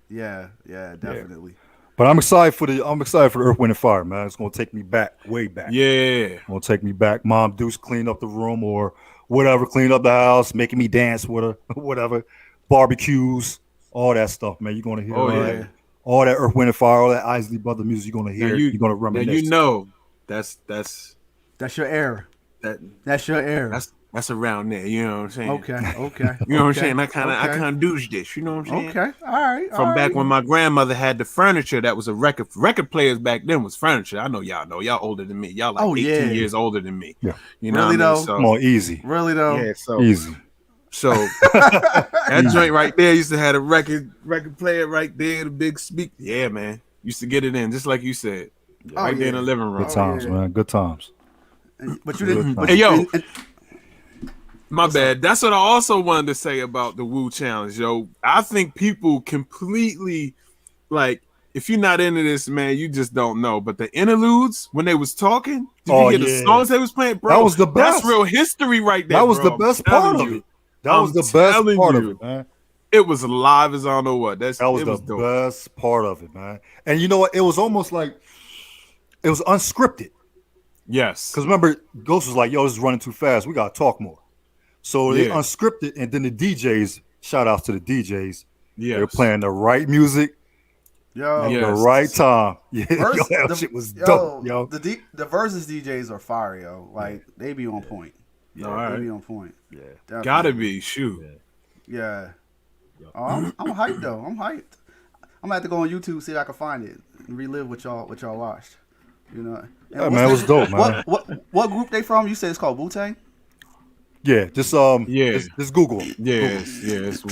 definitely. But I'm excited for the Earth, Wind and Fire, man. It's gonna take me back, way back. Yeah. Gonna take me back. Mom Deuce clean up the room or whatever, clean up the house, making me dance with her, whatever. Barbecues, all that stuff, man. You're gonna hear Oh, all, yeah. that, all that Earth, Wind and Fire, all that Isley Brother music. You're gonna hear. You're gonna Now reminisce. you know that's That's your era. that That's your era. that's around there. You know what I'm saying? Okay. You know what I'm saying? I kind of do this. You know what I'm saying? Okay. All right. From back when my grandmother had the furniture that was a record players back then was furniture. I know y'all older than me. Y'all like Oh, 18 yeah. years older than me. Yeah. You know Really, what I though? mean? So, Come on, easy, Really though. yeah, easy. so that joint right there used to have a record player right there, the big speak. Yeah, man. Used to get it in, just like you said. Oh, Right there in yeah. the living room. Good times, yeah. man. Good times. But you didn't. But Hey, you- yo. and- My bad. That's what I also wanted to say about the Wu Challenge, yo. I think people completely like if you're not into this, man, you just don't know. But the interludes when they was talking, did Oh, you hear yeah. the songs they was playing, bro? That was the best. That's real history right there. That was bro. the best I'm telling part of you. it. That was I'm the best telling part you. of it, man. It was live as I don't know what. That was it the was dope. best part of it, man. And you know what? It was almost like it was unscripted. Yes. Because remember, Ghost was like, yo, this is running too fast. We got to talk more. So they Yeah. unscripted, and then the DJs, shout outs to the DJs, Yes. they're playing the right music Yo, at Yeah. the Yes. right time. Yeah, Verse- yo, that the- shit was dope, yo. The versus DJs are fire, yo. Like they be on point. All right. They be on point. Yeah. Definitely. Gotta be. Shoot. Yeah. Oh, I'm hyped though. I'm hyped. I'm gonna have to go on YouTube see if I can find it and relive what y'all watched. You know. And Yeah, what's man, it was dope, man. What group they from? You said it's called Wu-Tang? Yeah, just Yeah. just Google them. Yes. Yes.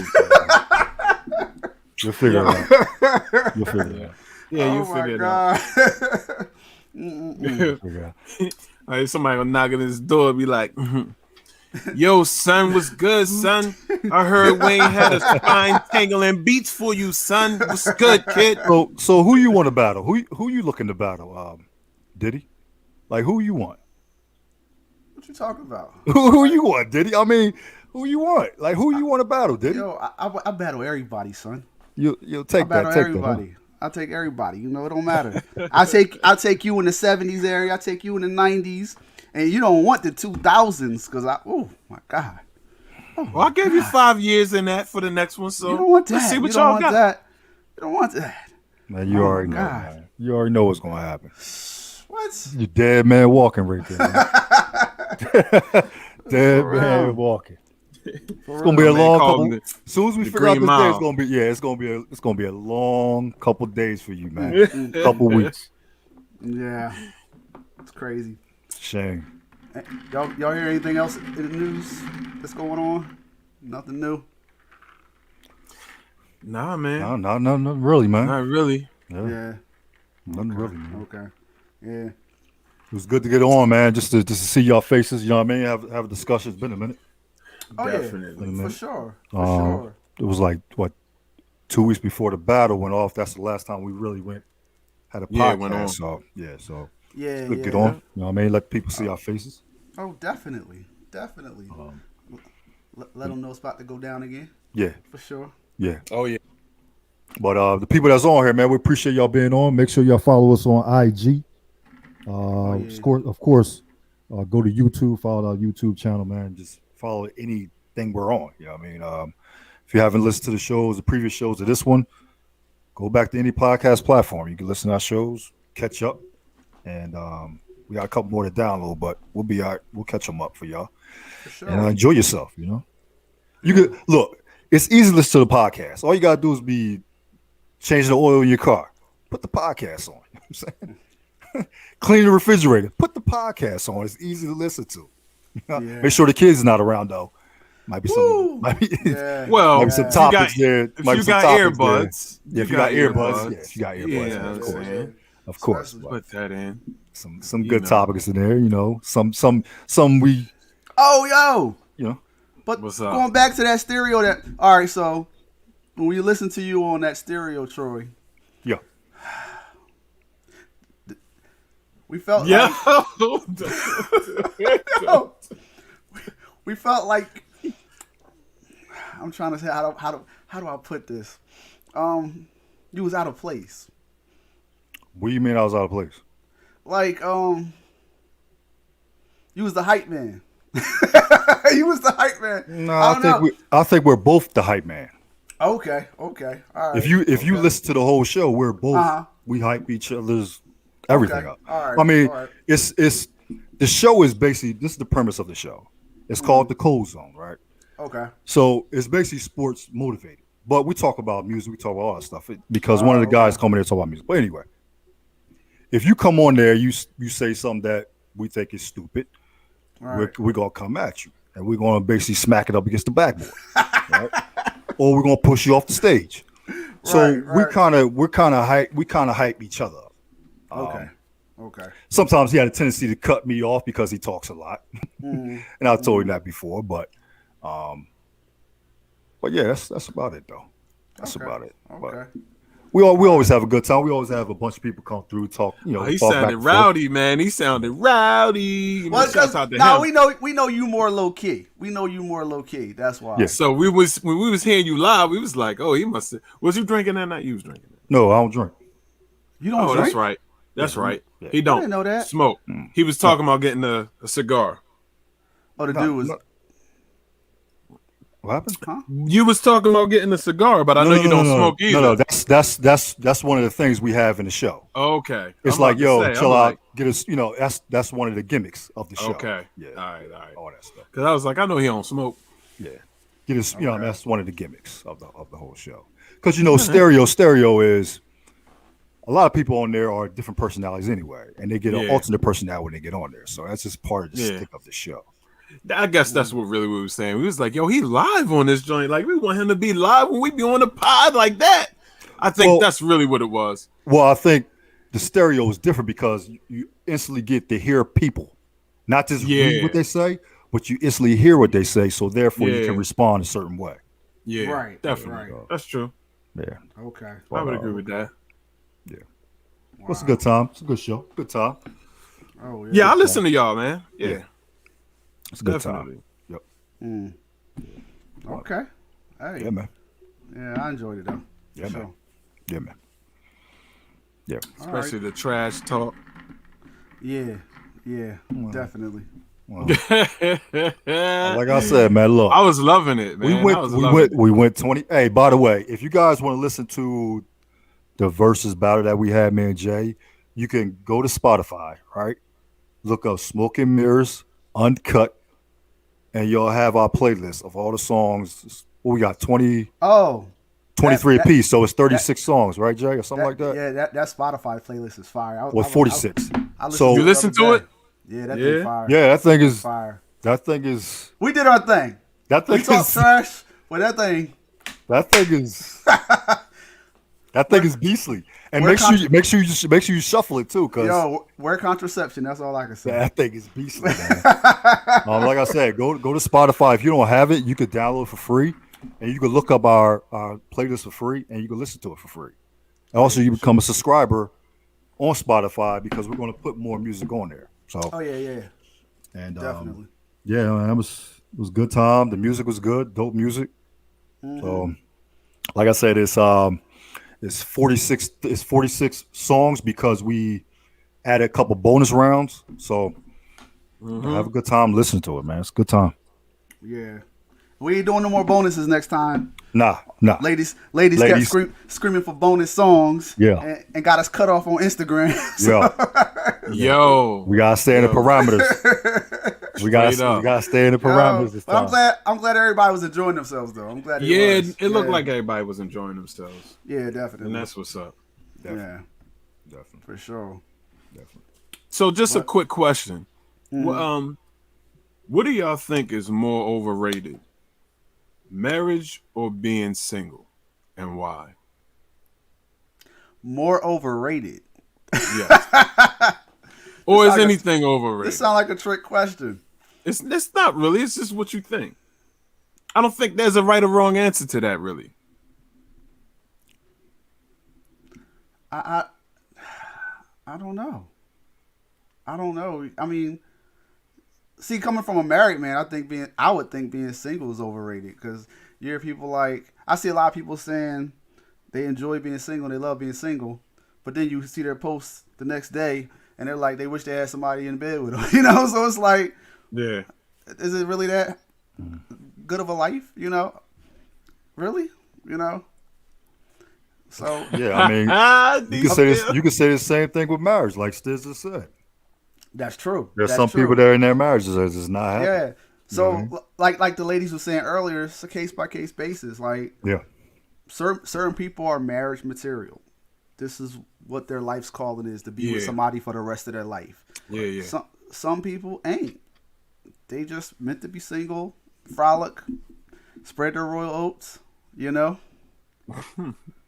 You'll figure it out. You'll figure it out. Yeah, you Oh my figure it out. God. You'll figure it out. Like somebody gonna knock at his door and be like, yo, son, what's good, son? I heard Wayne had a spine tangling beats for you, son. What's good, kid? So who you want to battle? Who you looking to battle? Diddy? Like who you want? What you talking about? Who you want, Diddy? I mean, who you want? Like who you want to battle, Diddy? Yo, I battle everybody, son. You'll I take battle that. Take everybody. that. I take everybody. You know, it don't matter. I'll take you in the 70s area. I take you in the 90s, and you don't want the 2000s because oh my God, Well, I gave you 5 years in that for the next one, so you don't want that. let's see what you don't y'all want got. that. You don't want that. Man, you Oh, already know, God. man. You already know what's gonna happen. What? You dead man walking right there. Man. Dead man walking. It's gonna be a Man, long call couple. them As soon as we the figure out Green this day, Mile. it's gonna be a long couple days for you, man. Couple weeks. Yeah, it's crazy. Shame. Hey, y'all hear anything else in the news that's going on? Nothing new. Nah, man, No, not really, man. not really. Yeah, Yeah. nothing really, man. Okay. Yeah. It was good to get on, man. Just to see y'all faces. You know what I mean? Have a discussion. It's been a minute. Oh Definitely. yeah. For sure. For Um, sure. It was like what 2 weeks before the battle went off. That's the last time we really had a podcast. Yeah, it went on. So Yeah. good Yeah. to get on. You know what I mean? Let people see our faces. Oh, definitely. Definitely. Let them know it's about to go down again. Yeah, For sure. yeah. Oh yeah, But the people that's on here, man, we appreciate y'all being on. Make sure y'all follow us on IG. Yeah. Of course, go to YouTube, follow our YouTube channel, man. Just follow anything we're on. You know what I mean? If you haven't listened to the shows, the previous shows of this one, go back to any podcast platform. You can listen to our shows, catch up, and we got a couple more to download, but we'll be all right. We'll catch them up for y'all. For sure. And enjoy yourself, you know. You could look, it's easy to listen to the podcast. All you gotta do is be changing the oil in your car. Put the podcast on. You know what I'm saying? Clean the refrigerator. Put the podcast on. It's easy to listen to. Make sure the kids not around though. Might be Woo! some. Might be, Yeah. Well, might be some if you got- topics there. If Might be you some got topics there. earbuds, Yeah, if you got earbuds, yeah, if you got earbuds, yeah, of course, yeah. of course. Especially- But Put that in. some You good know. topics in there. You know, some we Oh, yo. you know. But What's up? going back to that stereo, that all right. So when we listen to you on that stereo, Troy, Yeah. we felt Yeah. like, we felt like I'm trying to say how do I put this? You was out of place. What do you mean I was out of place? Like you was the hype man. You was the hype man. No, I don't know. I think we're both the hype man. Okay, all right. If you listen to the whole show, we're both we hype each other's everything Okay, up. all right, I mean, all right. it's the show is basically this is the premise of the show. It's called the Cold Zone, right? Okay. So it's basically sports motivated, but we talk about music, we talk about all that stuff because one of the guys come in there to talk about music. But anyway, if you come on there, you say something that we think is stupid, Right. we're gonna come at you and we're gonna basically smack it up against the backboard, right? Or we're gonna push you off the stage. So Right. we're kind of hype each other up. Okay. Okay. Sometimes he had a tendency to cut me off because he talks a lot, Mm-hmm. and I've told him that before. But yeah, that's about it though. That's Okay. about it. But Okay. we always have a good time. We always have a bunch of people come through, talk. You know, He talk back sounded and forth. rowdy, man. He sounded rowdy. Well, Shouts out to no, him. we know you more low key. We know you more low key. That's why. Yes. So when we was hearing you live, we was like, oh, he must have. Was you drinking that night? You was drinking. No, I don't drink. You don't Oh, drink? that's right. That's right. Yeah. He don't I didn't know that. smoke. He was talking about getting a cigar. Oh, the No, dude was. no. What happened? Huh? You was talking about getting a cigar, but I know you don't smoke either. No, that's one of the things we have in the show. Okay. It's I'm like, about to yo, say, chill I'm out, like, get us. You know, that's one of the gimmicks of the show. Okay. Yeah. All right. All that stuff. Because I was like, I know he don't smoke. Yeah. Get us. You know, that's one of the gimmicks of the whole show. Because you know, stereo is. A lot of people on there are different personalities anyway, and they get an Yeah. alternate personality when they get on there. So that's just part of the Yeah. stick of the show. I guess that's what really we was saying. We was like, yo, he live on this joint. Like, we want him to be live when we be on the pod like that. I think Well- that's really what it was. Well, I think the stereo is different because you instantly get to hear people, not just Yeah. read what they say, but you instantly hear what they say. So therefore, you Yeah. can respond a certain way. Yeah, Right, definitely. right. That's true. Yeah, Okay. I would agree with that. It's a good time. It's a good show. Good time. Oh, yeah. Yeah, I listen to y'all, man. Yeah, It's a good definitely. time. Yep. Okay. Hey. Yeah, man. Yeah, I enjoyed it, though. Yeah, So, man. Yeah, man. Yeah. all right. Especially the trash talk. Yeah. Yeah. Definitely. Like I said, man. Look, I was loving it, man. I was loving it. we went 20. Hey, by the way, if you guys want to listen to the versus battle that we had, me and Jay, you can go to Spotify, right? Look up Smoke and Mirrors Uncut, and you'll have our playlist of all the songs. Well, we got 23 Oh. that- apiece, so it's 36 songs, right, Jay, or something like that? Yeah, that Spotify playlist is fire. Well, 46. I listened So You the listen other to day. it? Yeah, that Yeah. thing fire. yeah, that thing is Fire. that We did our thing. We thing talk is trash, but that thing. that thing is beastly. And We're make sure you shuffle it too, because Yo, wear contraception. That's all I can say. that thing is beastly, man. Like I said, go to Spotify. If you don't have it, you could download it for free, and you can look up our playlist for free, and you can listen to it for free. And also, you become a subscriber on Spotify because we're going to put more music on there. So, Oh yeah. and Definitely. yeah, man, it was good time. The music was good, dope music. So, like I said, it's 46. It's 46 songs because we added a couple bonus rounds. So have a good time listening to it, man. It's a good time. Yeah. We ain't doing no more bonuses next time. Nah. Ladies Ladies. kept screaming for bonus songs. Yeah. And got us cut off on Instagram. Yeah, Yo, we gotta stay in the parameters. We Straight up. gotta stay in the parameters this But time. I'm glad everybody was enjoying themselves though. I'm glad. yeah, was. it looked Yeah. like everybody was enjoying themselves, Yeah, definitely. and that's what's up. yeah, Definitely. for sure. So, just a quick question: What do y'all think is more overrated? Marriage or being single? And why? More overrated. Yes. Or is like a- anything overrated? This sounds like a trick question. It's not really. It's just what you think. I don't think there's a right or wrong answer to that, really. I don't know. I don't know. I mean, see, coming from a married man, I would think being single is overrated because you hear people like I see a lot of people saying they enjoy being single, they love being single, but then you see their posts the next day and they're like they wish they had somebody in bed with them, you know. So it's like, Yeah. is it really that good of a life, you know? Really, you know? So Yeah, I mean, you can say this. You can say the same thing with marriage, like Stiz just said. that's true. There's That's some true. people that are in their marriages that is not happy. Yeah. So Mhm. like the ladies were saying earlier, it's a case by case basis. Like Yeah. certain people are marriage material. This is what their life's calling is, to be with Yeah. somebody for the rest of their life. Yeah. Some people ain't. They just meant to be single, frolic, spread their royal oats, you know?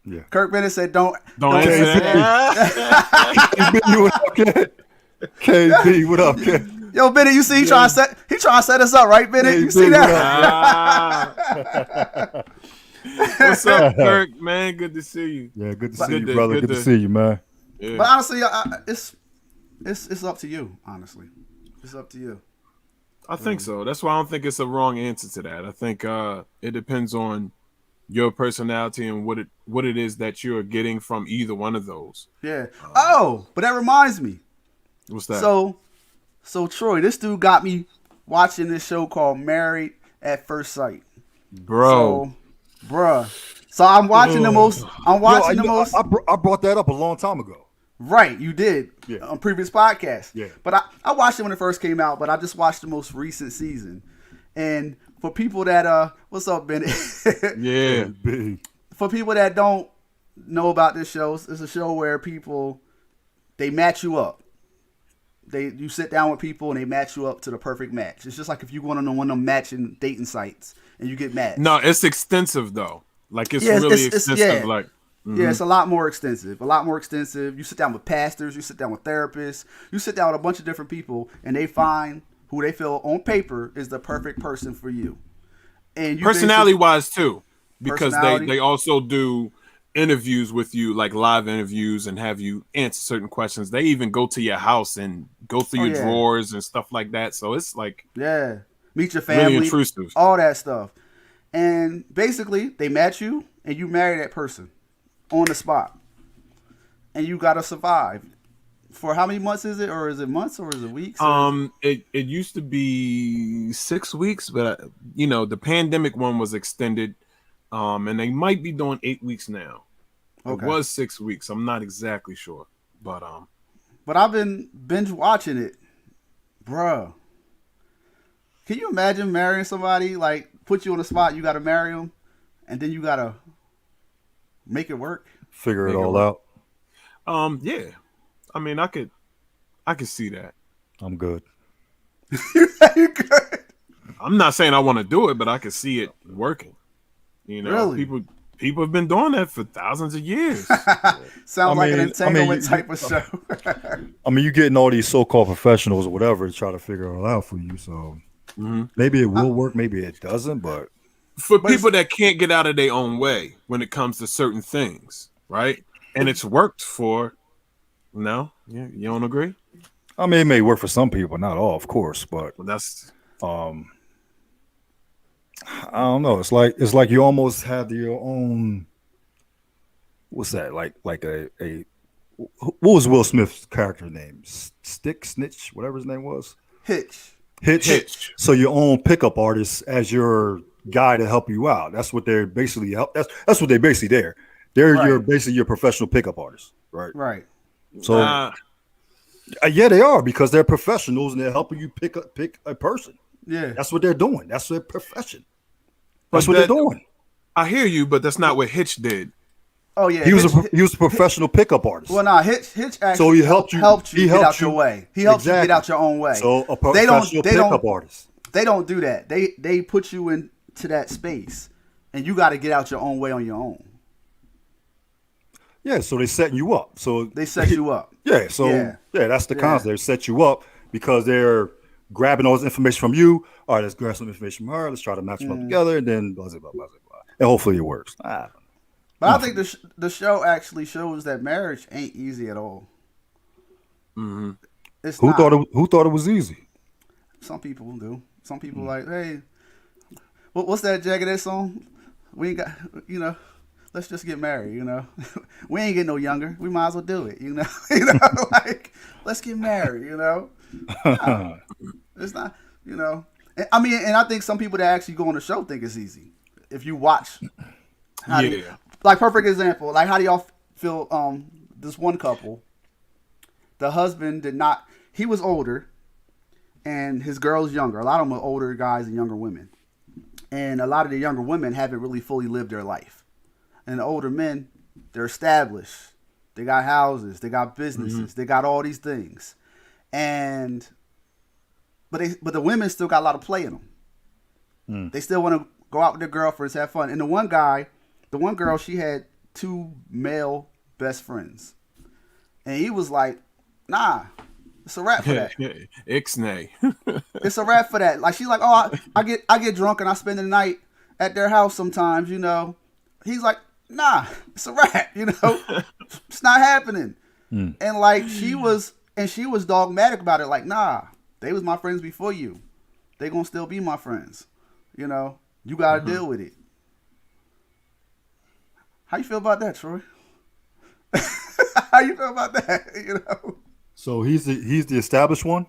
Yeah. Kirk Bennett said don't Answer that. KB, what up, kid? KB, what up, kid? Yo, Bennett, you see he trying to set us up, right, Bennett? Hey, You see Bennett, that? Ah. What's up, Kirk? Man, good to see you. Yeah, good to But- see you, Good to- brother. good Good to to- see you, man. Yeah. But honestly, it's up to you. Honestly, it's up to you. I think so. That's why I don't think it's a wrong answer to that. I think it depends on your personality and what it is that you're getting from either one of those. Yeah. Oh, but that reminds me. What's that? So Troy, this dude got me watching this show called Married at First Sight. Bro, So, bruh. So I'm watching the most. I'm watching Yo, the most. I brought that up a long time ago. Right, you did Yeah. on previous podcasts. Yeah. But I watched it when it first came out, but I just watched the most recent season. And for people that what's up, Bennett? yeah. Big. For people that don't know about this show, it's a show where people they match you up. You sit down with people and they match you up to the perfect match. It's just like if you go on one of them matching dating sites and you get matched. No, it's extensive though. Like it's Yeah, really it's- extensive. yeah. Like Yeah, it's a lot more extensive. You sit down with pastors, you sit down with therapists, you sit down with a bunch of different people, and they find who they feel on paper is the perfect person for you. And you personality wise too, because Personality. they also do interviews with you, like live interviews, and have you answer certain questions. They even go to your house and go through Oh, your yeah. drawers and stuff like that. So it's like yeah, meet your really family, intrusive. all that stuff. And basically, they match you, and you marry that person on the spot, and you gotta survive. For how many months is it, or is it months, or is it weeks? It used to be 6 weeks, but the pandemic one was extended, and they might be doing 8 weeks now. Okay. It was 6 weeks. I'm not exactly sure, but But I've been binge watching it, bruh. Can you imagine marrying somebody, like put you on the spot, you gotta marry them, and then you gotta make it work? Figure it Make it all work. out. yeah. I mean, I could see that. I'm good. You good? I'm not saying I want to do it, but I could see it working. Really? People have been doing that for thousands of years. Sounds like an mean, entanglement you- type of show. I mean, you're getting all these so-called professionals or whatever to try to figure it all out for you. So maybe it will work, maybe it doesn't. But For people that can't get out of their own way when it comes to certain things, right? And it's worked for. No, yeah, you don't agree? I mean, it may work for some people, not all, of course. But Well, that's I don't know. It's like you almost have your own. What's that? Like a what was Will Smith's character name? Snitch, whatever his name was. Hitch. Hitch. So your own pickup artist as your guy to help you out. That's what they're basically That's what they basically there. They're Right. basically your professional pickup artist, right? Right. So yeah, they are because they're professionals and they're helping you pick a person. Yeah. That's what they're doing. That's their profession. That's But what they're doing. I hear you, but that's not what Hitch did. Oh yeah. He was Hitch, a professional pickup artist. well, nah. Hitch actually. So he helped you- Helped you he get helped out your you- way. He helped you Exactly. get out your own way. So a They don't- professional they don't- pickup artist. They don't do that. They put you into that space, and you got to get out your own way on your own. Yeah, so they setting you up. So They set you up. yeah, so Yeah. yeah, that's the Yeah. concept. They set you up because they're grabbing all this information from you. All right, let's grab some information from her. Let's try to match them up together, and then blah blah blah blah blah. And hopefully it works. But I think the show actually shows that marriage ain't easy at all. Mm-hmm. It's Who not. thought it was easy? Some people do. Some people like, hey, what's that Jagged song? We ain't got, let's just get married. We ain't getting no younger. We might as well do it. Like let's get married. No, it's not. I mean, and I think some people that actually go on the show think it's easy. If you watch, like perfect example. Like how do y'all feel? This one couple, the husband did not. He was older, and his girl's younger. A lot of them are older guys and younger women, and a lot of the younger women haven't really fully lived their life. And the older men, they're established. They got houses. They got businesses. They got all these things, but the women still got a lot of play in them. They still want to go out with their girlfriends, have fun. And the one girl, she had 2 male best friends, and he was like, "Nah, it's a wrap for that. Ixnay. It's a wrap for that." Like she's like, "Oh, I get drunk and I spend the night at their house sometimes, He's like, "Nah, it's a wrap, It's not happening." And like she was dogmatic about it. Like, "Nah, they was my friends before you. They gonna still be my friends. You gotta deal with it." How you feel about that, Troy? How you feel about that? So he's the established one.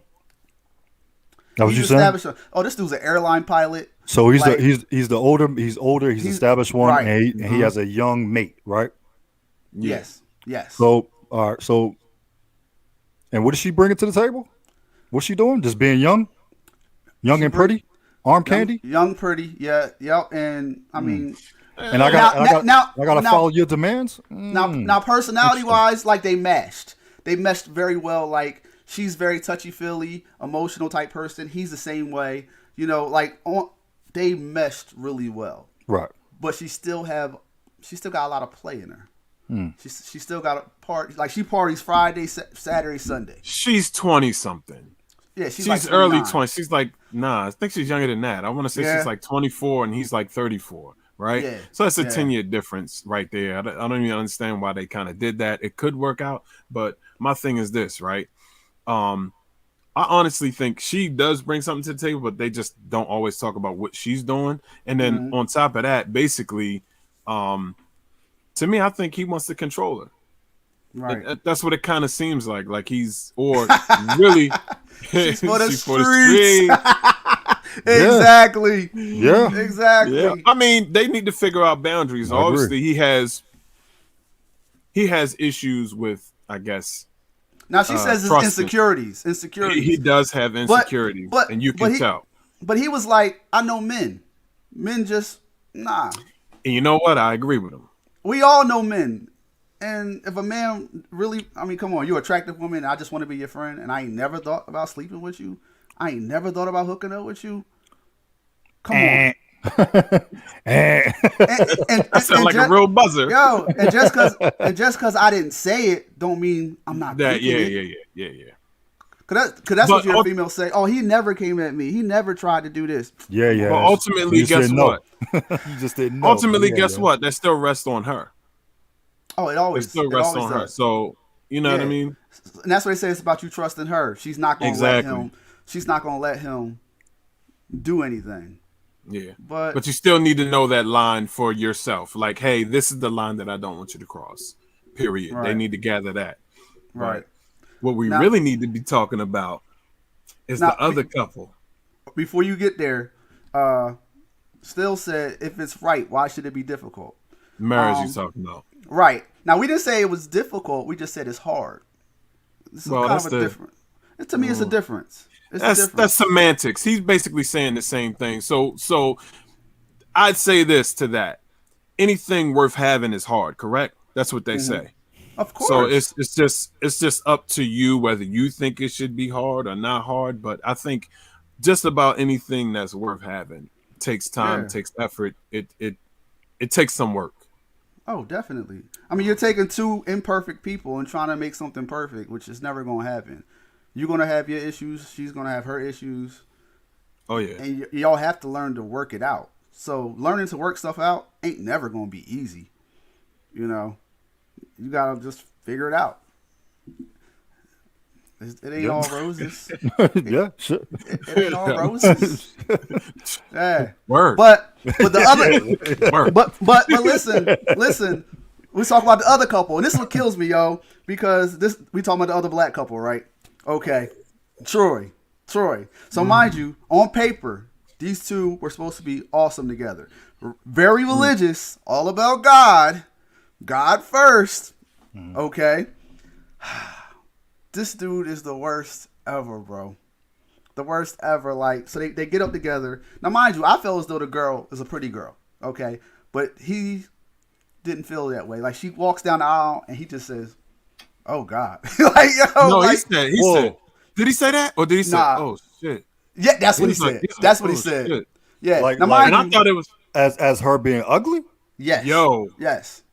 That what you He's saying? established. Oh, this dude's an airline pilot. So he's like- he's the older. He's older. He's established one, right. and he has a young mate, right? Yes. So and what is she bringing to the table? What's she doing? Just being young and pretty, arm candy. Young, pretty. Yeah, yep. And I mean, And I gotta now- follow your demands. now personality wise, like they meshed. They meshed very well. Like she's very touchy feely, emotional type person. He's the same way. They meshed really well. Right. But she still got a lot of play in her. She still got a party. Like she parties Friday, Saturday, Sunday. She's 20 something. Yeah, She's like early 29. 20s. She's like, I think she's younger than that. I want to say Yeah. she's like 24 and he's like 34, right? Yeah. So that's a Yeah. 10-year difference right there. I don't even understand why they kind of did that. It could work out, but my thing is this, right? I honestly think she does bring something to the table, but they just don't always talk about what she's doing. And then on top of that, basically, to me, I think he wants to control her. Right. That's what it kind of seems like. Like he's, or really, She's for the she's streets. Exactly. Yeah. Exactly. Yeah, I mean, they need to figure out boundaries. I agree. Obviously, he has issues with, I guess. Now she says it's trusting. insecurities. He does have insecurities, and you can tell. But he was like, I know men. Men just nah. And you know what? I agree with him. We all know men. And if a man really, I mean, come on, you're an attractive woman, and I just want to be your friend, and I ain't never thought about sleeping with you. I ain't never thought about hooking up with you. Come on. and That sounds like a real buzzer. Yo, and just cause I didn't say it, don't mean I'm not thinking it. Yeah. Cause that's what But your female say. Oh, he never came at me. He never tried to do this. Yeah. But ultimately, You just guess didn't know. what? You just didn't know. Ultimately, Yeah, guess yeah. what? That still rests on her. Oh, it It always still rests on her. does. So you know what I Yeah. mean? And that's what they say. It's about you trusting her. She's not gonna Exactly. let him. She's not gonna let him do anything. Yeah. But you still need to know that line for yourself. Like, hey, this is the line that I don't want you to cross. Period. They Right. need to gather that. right. What we Now- really need to be talking about is Now, the other couple. Before you get there, Still said, if it's right, why should it be difficult? Marriage you talking about. Right. Now, we didn't say it was difficult. We just said it's hard. It's Well, kind that's of a the- difference. To me, it's a difference. It's a That's difference. semantics. He's basically saying the same thing. So I'd say this to that. Anything worth having is hard, correct? That's what they say. Of course. So it's just up to you whether you think it should be hard or not hard. But I think just about anything that's worth having takes time, Yeah. takes effort. It takes some work. Oh, definitely. I mean, you're taking two imperfect people and trying to make something perfect, which is never going to happen. You're going to have your issues. She's going to have her issues. Oh yeah. And y'all have to learn to work it out. So learning to work stuff out ain't never going to be easy. You know, you got to just figure it out. It ain't all roses. Yeah, sure. It ain't all roses. Yeah. Word. But the other, Word. but listen. We talk about the other couple, and this is what kills me, yo, because we talking about the other black couple, right? Okay, Troy. So mind you, on paper, these two were supposed to be awesome together. Very religious, all about God first. Okay. This dude is the worst ever, bro. The worst ever. Like, so they get up together. Now, mind you, I feel as though the girl is a pretty girl. Okay. But he didn't feel that way. Like, she walks down the aisle and he just says, "Oh, God." Like, yo. No, like, he said. Did he say that? Or did he say, Nah. "Oh, shit"? yeah, that's what he He's like- said. he's like, That's what he "Oh, said. shit." Yeah. Like- now, like- mind And I you, thought it was, As her being ugly. yes. Yo. Yes.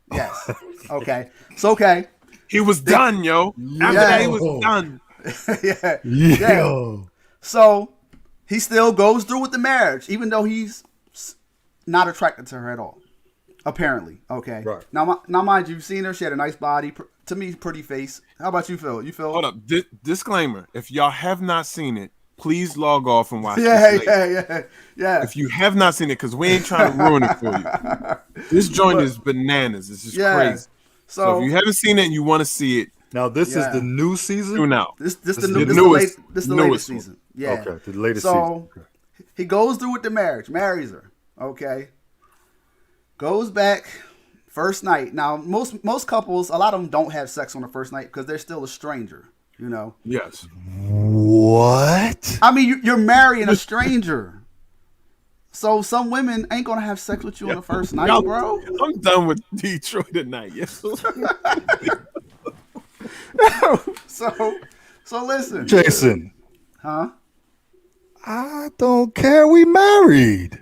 Okay. So, okay. he was done, yo. After that, he was done. Yeah. Yeah. So he still goes through with the marriage, even though he's not attracted to her at all. Apparently, okay. Right. Now, mind you, you've seen her. She had a nice body. To me, pretty face. How about you, Phil? You feel? Hold up. Disclaimer. If y'all have not seen it, please log off and watch Yeah, this later. yeah. If you have not seen it, because we ain't trying to ruin it for you. This joint is bananas. This is Yeah. crazy. So if you haven't seen it and you want to see it, Now this Yeah. is the new season. tune out. This is the the newest- latest newest one. season. Yeah. Okay, the latest So season. Okay. he goes through with the marriage, marries her. Okay. Goes back first night. Now most couples, a lot of them don't have sex on the first night because they're still a stranger. You know. Yes. What? I mean, you're marrying a stranger. So some women ain't gonna have sex with you on the first night, Y'all- bro. I'm done with Detroit tonight. Yes. So listen, Jason, huh? I don't care. We married.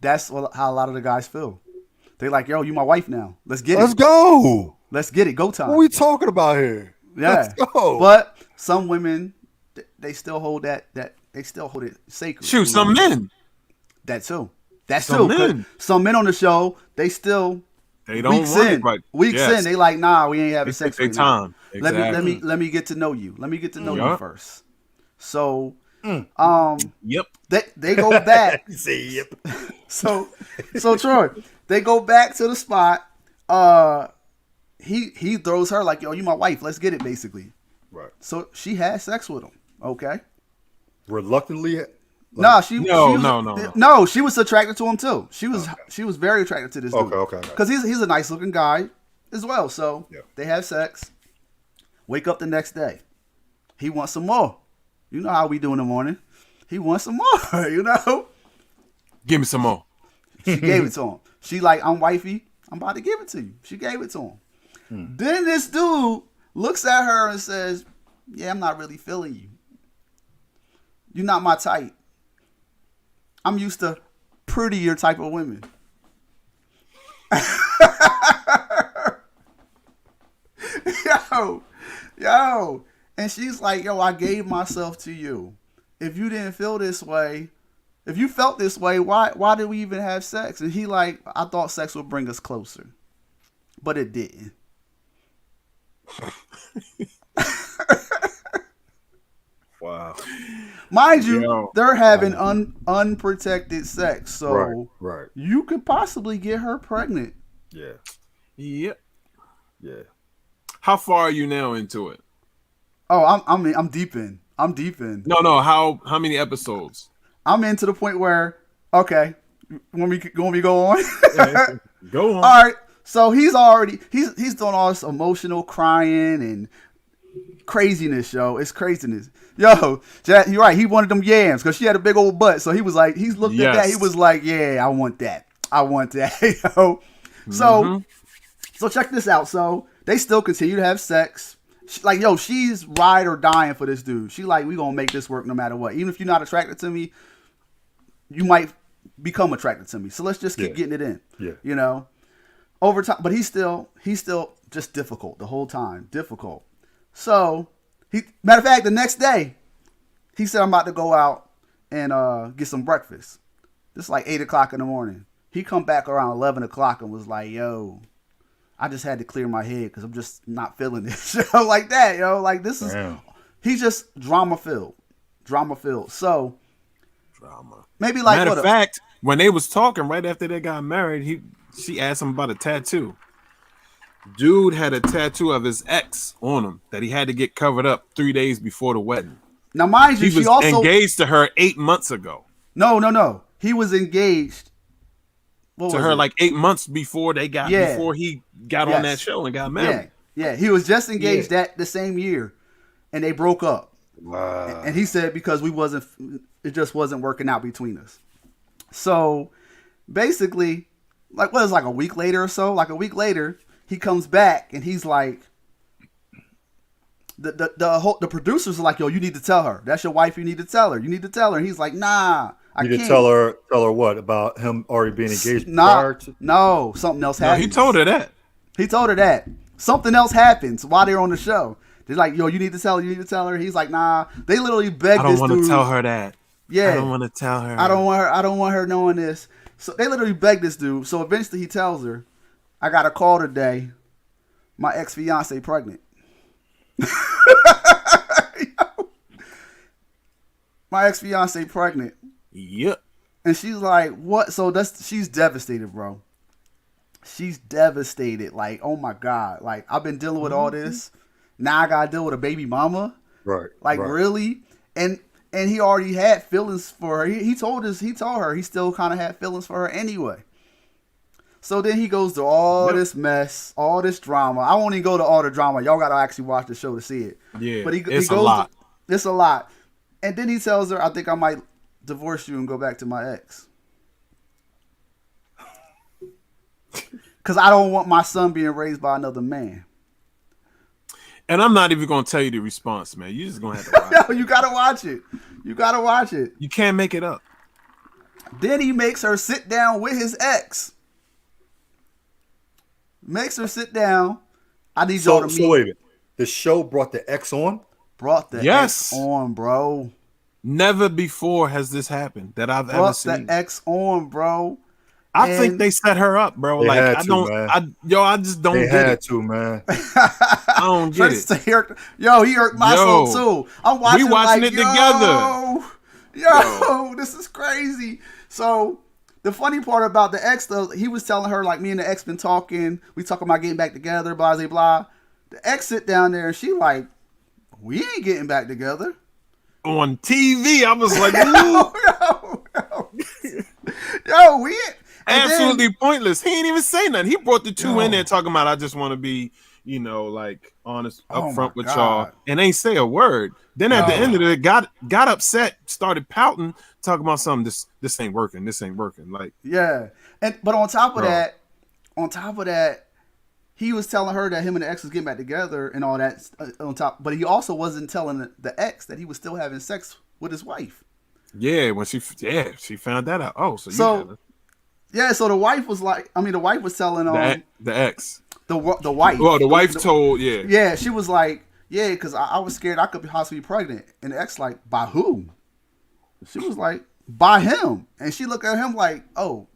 That's how a lot of the guys feel. They like, yo, you my wife now. Let's get Let's it. go. Let's get it. Go time. What are we talking about here? Yeah. Let's go. But some women, they still hold that they still hold it sacred. Shoot, you some know? men. That too. That's Some too. 'Cause men. Some men on the show, they still They don't weeks want in. it, but Weeks yes. in, they like, nah, we ain't having They sex take right now. time. Let me get to know you. Let me get to know you Yeah. first. So, Yep. they go back. See, yep. So Troy, they go back to the spot. He throws her like, yo, you my wife. Let's get it, basically. Right. So she had sex with him. Okay. Reluctantly. No, she No, was, no. No, she was attracted to him too. She was very attracted to this dude. Okay. Because he's a nice looking guy as well. So Yeah. they have sex. Wake up the next day. He wants some more. You know how we do in the morning. He wants some more. You know. Give me some more. She gave it to him. She like, I'm wifey. I'm about to give it to you. She gave it to him. Then this dude looks at her and says, yeah, I'm not really feeling you. You're not my type. I'm used to prettier type of women. Yo. And she's like, yo, I gave myself to you. If you didn't feel this way, if you felt this way, why did we even have sex? And he like, I thought sex would bring us closer. But it didn't. Wow. Mind you, Yo. they're having unprotected sex. So Right. you could possibly get her pregnant. Yeah. Yep. Yeah. How far are you now into it? Oh, I'm deep in. I'm deep in. No. How many episodes? I'm into the point where, okay, want me to go on? Go on. All right. So he's doing all this emotional crying and craziness, yo. It's craziness. Yo, Jack, you're right. He wanted them yams because she had a big old butt. So he was like, he's looked at that. He Yes. was like, yeah, I want that. Yo. So check this out. So they still continue to have sex. Like, yo, she's ride or dying for this dude. She like, we gonna make this work no matter what. Even if you're not attracted to me, you might become attracted to me. So let's just keep getting it in. Yeah. You know? Over time, but he's still just difficult the whole time. Difficult. So matter of fact, the next day, he said, I'm about to go out and get some breakfast. This like 8 o'clock in the morning. He come back around 11 o'clock and was like, yo, I just had to clear my head because I'm just not feeling this. Like that, yo. Like this is, he's just drama filled. So Drama. maybe like Matter of fact, when they was talking right after they got married, she asked him about a tattoo. Dude had a tattoo of his ex on him that he had to get covered up 3 days before the wedding. Now, mind you, He was she also engaged to her 8 months ago. No. He was engaged To her like 8 months before before he got on that show and got married. Yeah. He was just engaged that the same year, and they broke up. Wow. And he said because it just wasn't working out between us. So basically, like what is like a week later or so? Like a week later, he comes back and he's like, the producers are like, yo, you need to tell her. That's your wife. You need to tell her. And he's like, nah, I You can't. did tell her what about him already being engaged prior to? No, something else happens. He told her that. He told her that. Something else happens while they're on the show. They're like, yo, you need to tell her. He's like, nah. They literally begged this dude. I don't want to tell her that. Yeah. I don't want to tell her. I don't want her knowing this. So they literally begged this dude. So eventually he tells her, I got a call today. My ex-fiance pregnant. My ex-fiance pregnant. Yep. And she's like, what? So she's devastated, bro. She's devastated. Like, oh my God. Like, I've been dealing with all this. Now I gotta deal with a baby mama. Right. Like, really? And he already had feelings for her. He told her he still kind of had feelings for her anyway. So then he goes to all this mess, all this drama. I won't even go to all the drama. Y'all gotta actually watch the show to see it. Yeah, but it's a lot. It's a lot. And then he tells her, I think I might divorce you and go back to my ex. Because I don't want my son being raised by another man. And I'm not even going to tell you the response, man. You're just going to have to watch No, you got to watch it. You got to watch it. You can't make it up. Then he makes her sit down with his ex. Makes her sit down. I need y'all to meet. So wait a minute. The show brought the ex on? Brought the ex on, bro. Never before has this happened that I've ever seen. Brought the ex on, bro. I think they set her up, bro. They Like had I to, don't, man. I just don't They get had it. to, man. I don't get it. Yo, he hurt my soul too. I'm watching. We watching it together. Yo, this is crazy. So the funny part about the ex, though, he was telling her like, me and the ex been talking. We talking about getting back together. Blah blah blah. The ex sit down there and she like, we ain't getting back together. On TV, I was like, yo, we ain't. Absolutely pointless. He ain't even say nothing. He brought the two in there talking about, I just want to be, like honest upfront with y'all, and ain't say a word. Then at the end of it, got upset, started pouting, talking about something. This ain't working. This ain't working. Like, yeah, but on top of that, he was telling her that him and the ex was getting back together and all that on top. But he also wasn't telling the ex that he was still having sex with his wife. Yeah, when she found that out. Oh, so so the wife was like, the wife was telling the ex. The wife. Well, the wife told, yeah. Yeah, she was like, yeah, because I was scared I could be possibly pregnant. And the ex like, by who? She was like, by him. And she looked at him like, oh,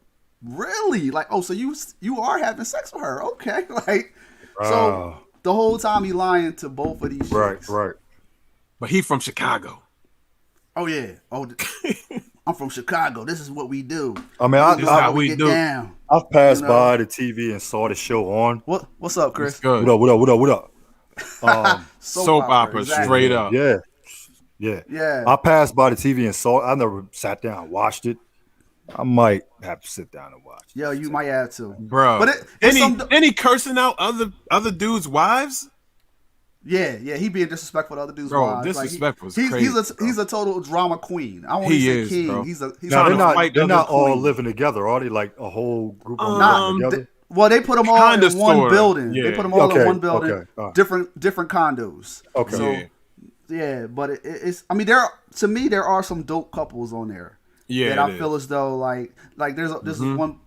really? Like, oh, so you are having sex with her? Okay, like, so the whole time he lying to both of these chicks. Right. But he from Chicago. Oh yeah. Oh, I'm from Chicago. This is what we do. I mean, this is how we get down. I've passed by the TV and saw the show on. What's up, Chris? Good. What up? Soap opera, exactly. straight up. Yeah. I passed by the TV and saw it. I never sat down and watched it. I might have to sit down and watch it. Yo, you might have to, bro. But any cursing out other dudes' wives? Yeah, he being disrespectful to other dudes' bro, wives. Disrespectful is he's crazy. He's a total drama queen. I won't even say king. Bro. He's they're not all queen. living together, are they? Like a whole group of them living together? Well, they put them all Kinda, in one sorta, building. yeah. They put them all in Okay, one building. okay, all right. Different condos. Okay. So Yeah. yeah, but it's. I mean, there are some dope couples on there. Yeah, that I it feel is. as though like this is one.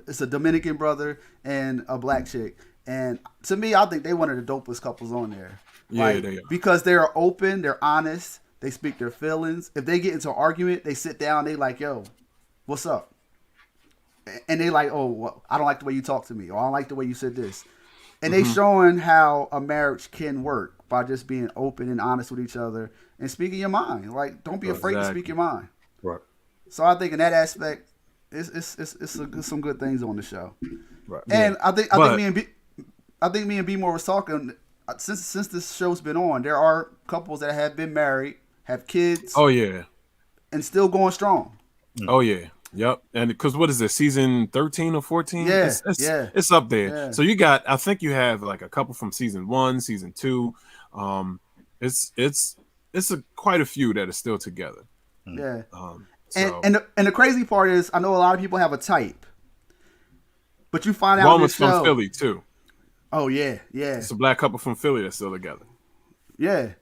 It's a Dominican brother and a black chick, and to me, I think they one of the dopest couples on there. Yeah, Like, they are. because they're open, they're honest, they speak their feelings. If they get into an argument, they sit down, they like, yo, what's up? And they like, oh, well, I don't like the way you talk to me, or I don't like the way you said this. And they showing how a marriage can work by just being open and honest with each other and speaking your mind. Like, don't be afraid to Exactly. speak your mind. Right. So I think in that aspect, it's some good things on the show. Right. And I think But- me and B More was talking since this show's been on. There are couples that have been married, have kids, Oh yeah. and still going strong. Oh yeah. Yep. And because what is it, season 13 or 14? Yeah, It's it's up there. Yeah. So I think you have like a couple from season 1, season 2. It's quite a few that are still together. Yeah. So And the crazy part is, I know a lot of people have a type, but you find out one in was this from show. Philly too. Oh yeah, yeah, It's a black couple from Philly that's still together. yeah.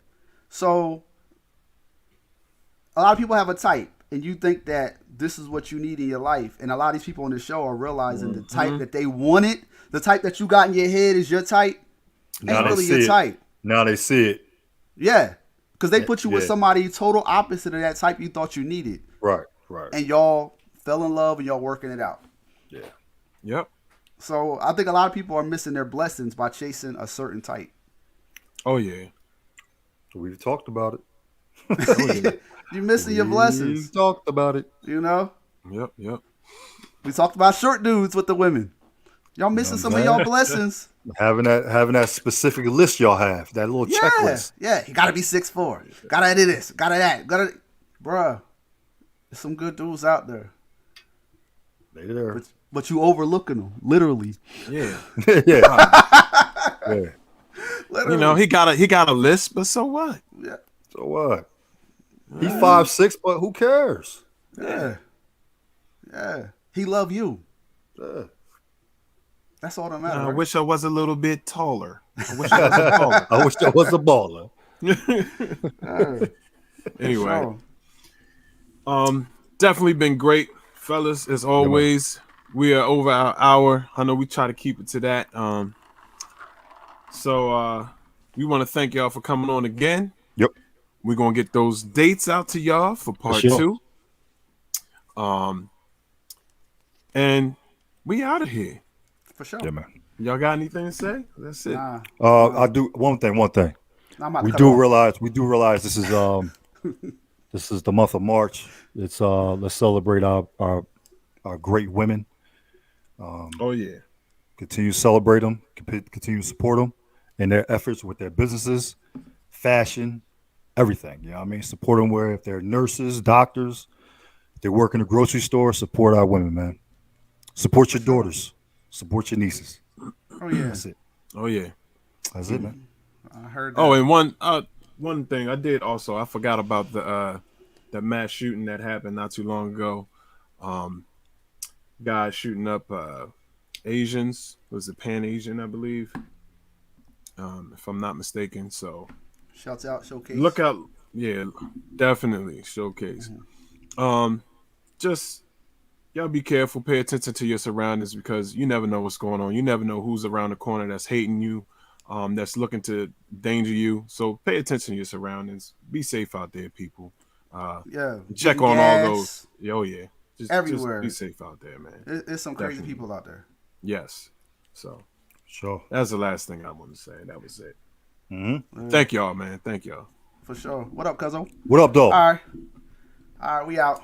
So a lot of people have a type, and you think that this is what you need in your life, and a lot of these people on the show are realizing the type that they wanted, the type that you got in your head is your type, Now ain't they really see your it. type. Now they see it. Yeah, because they put you with Yeah. somebody total opposite of that type you thought you needed, Right. Right. and y'all fell in love and y'all working it out. Yeah. Yep. So I think a lot of people are missing their blessings by chasing a certain type. Oh yeah. We've talked about it. You're missing your We've blessings, talked about it. you know? Yep. We talked about short dudes with the women. Y'all missing some of y'all blessings. Having that specific list y'all have, that little Yeah. checklist. Yeah. You gotta be 6'4". Gotta do this. Gotta that. Bruh. There's some good dudes out there. They there. But you overlooking them. Literally. Yeah. yeah. Yeah. Literally. You know, he got a list, but so what? Yeah. So what? He's 5'6", but who cares? Yeah. Yeah. He love you. Yeah. That's all that matters. I right? wish I was a little bit taller. I wish I was taller. I wish there was a baller. Yeah, Anyway, sure. definitely been great, fellas. As always, we are over our hour. I know we try to keep it to that. So we want to thank y'all for coming on again. Yep. We're gonna get those dates out to y'all for part sure. 2. And we out of here. For sure. Yeah, man. Y'all got anything to say? That's it. Nah. I do one thing. I'm about to We cut do off. realize this is this is the month of March. It's let's celebrate our great women. Oh yeah. Continue to celebrate them. Continue to support them in their efforts with their businesses, fashion, everything. You know what I mean? Support them where if they're nurses, doctors, if they work in a grocery store, support our women, man. Support your daughters. Support your nieces. Oh yeah. That's it. Oh yeah. That's it, man. I heard that. Oh, and one thing I did also, I forgot about the mass shooting that happened not too long ago. Guys shooting up Asians. Was it Pan Asian, I believe, if I'm not mistaken. So Shouts out, showcase. look out. Yeah, definitely showcase. Just y'all be careful. Pay attention to your surroundings because you never know what's going on. You never know who's around the corner that's hating you, that's looking to danger you. So pay attention to your surroundings. Be safe out there, people. Yeah. Check getting on all gas. those. Oh yeah, just Everywhere. be safe out there, man. There's some crazy Definitely. people out there. Yes. So Sure. that's the last thing I want to say. That was it. Mm-hmm. Thank y'all, man. Thank y'all. For sure. What up, cuzzo? What up, though? All right. We out.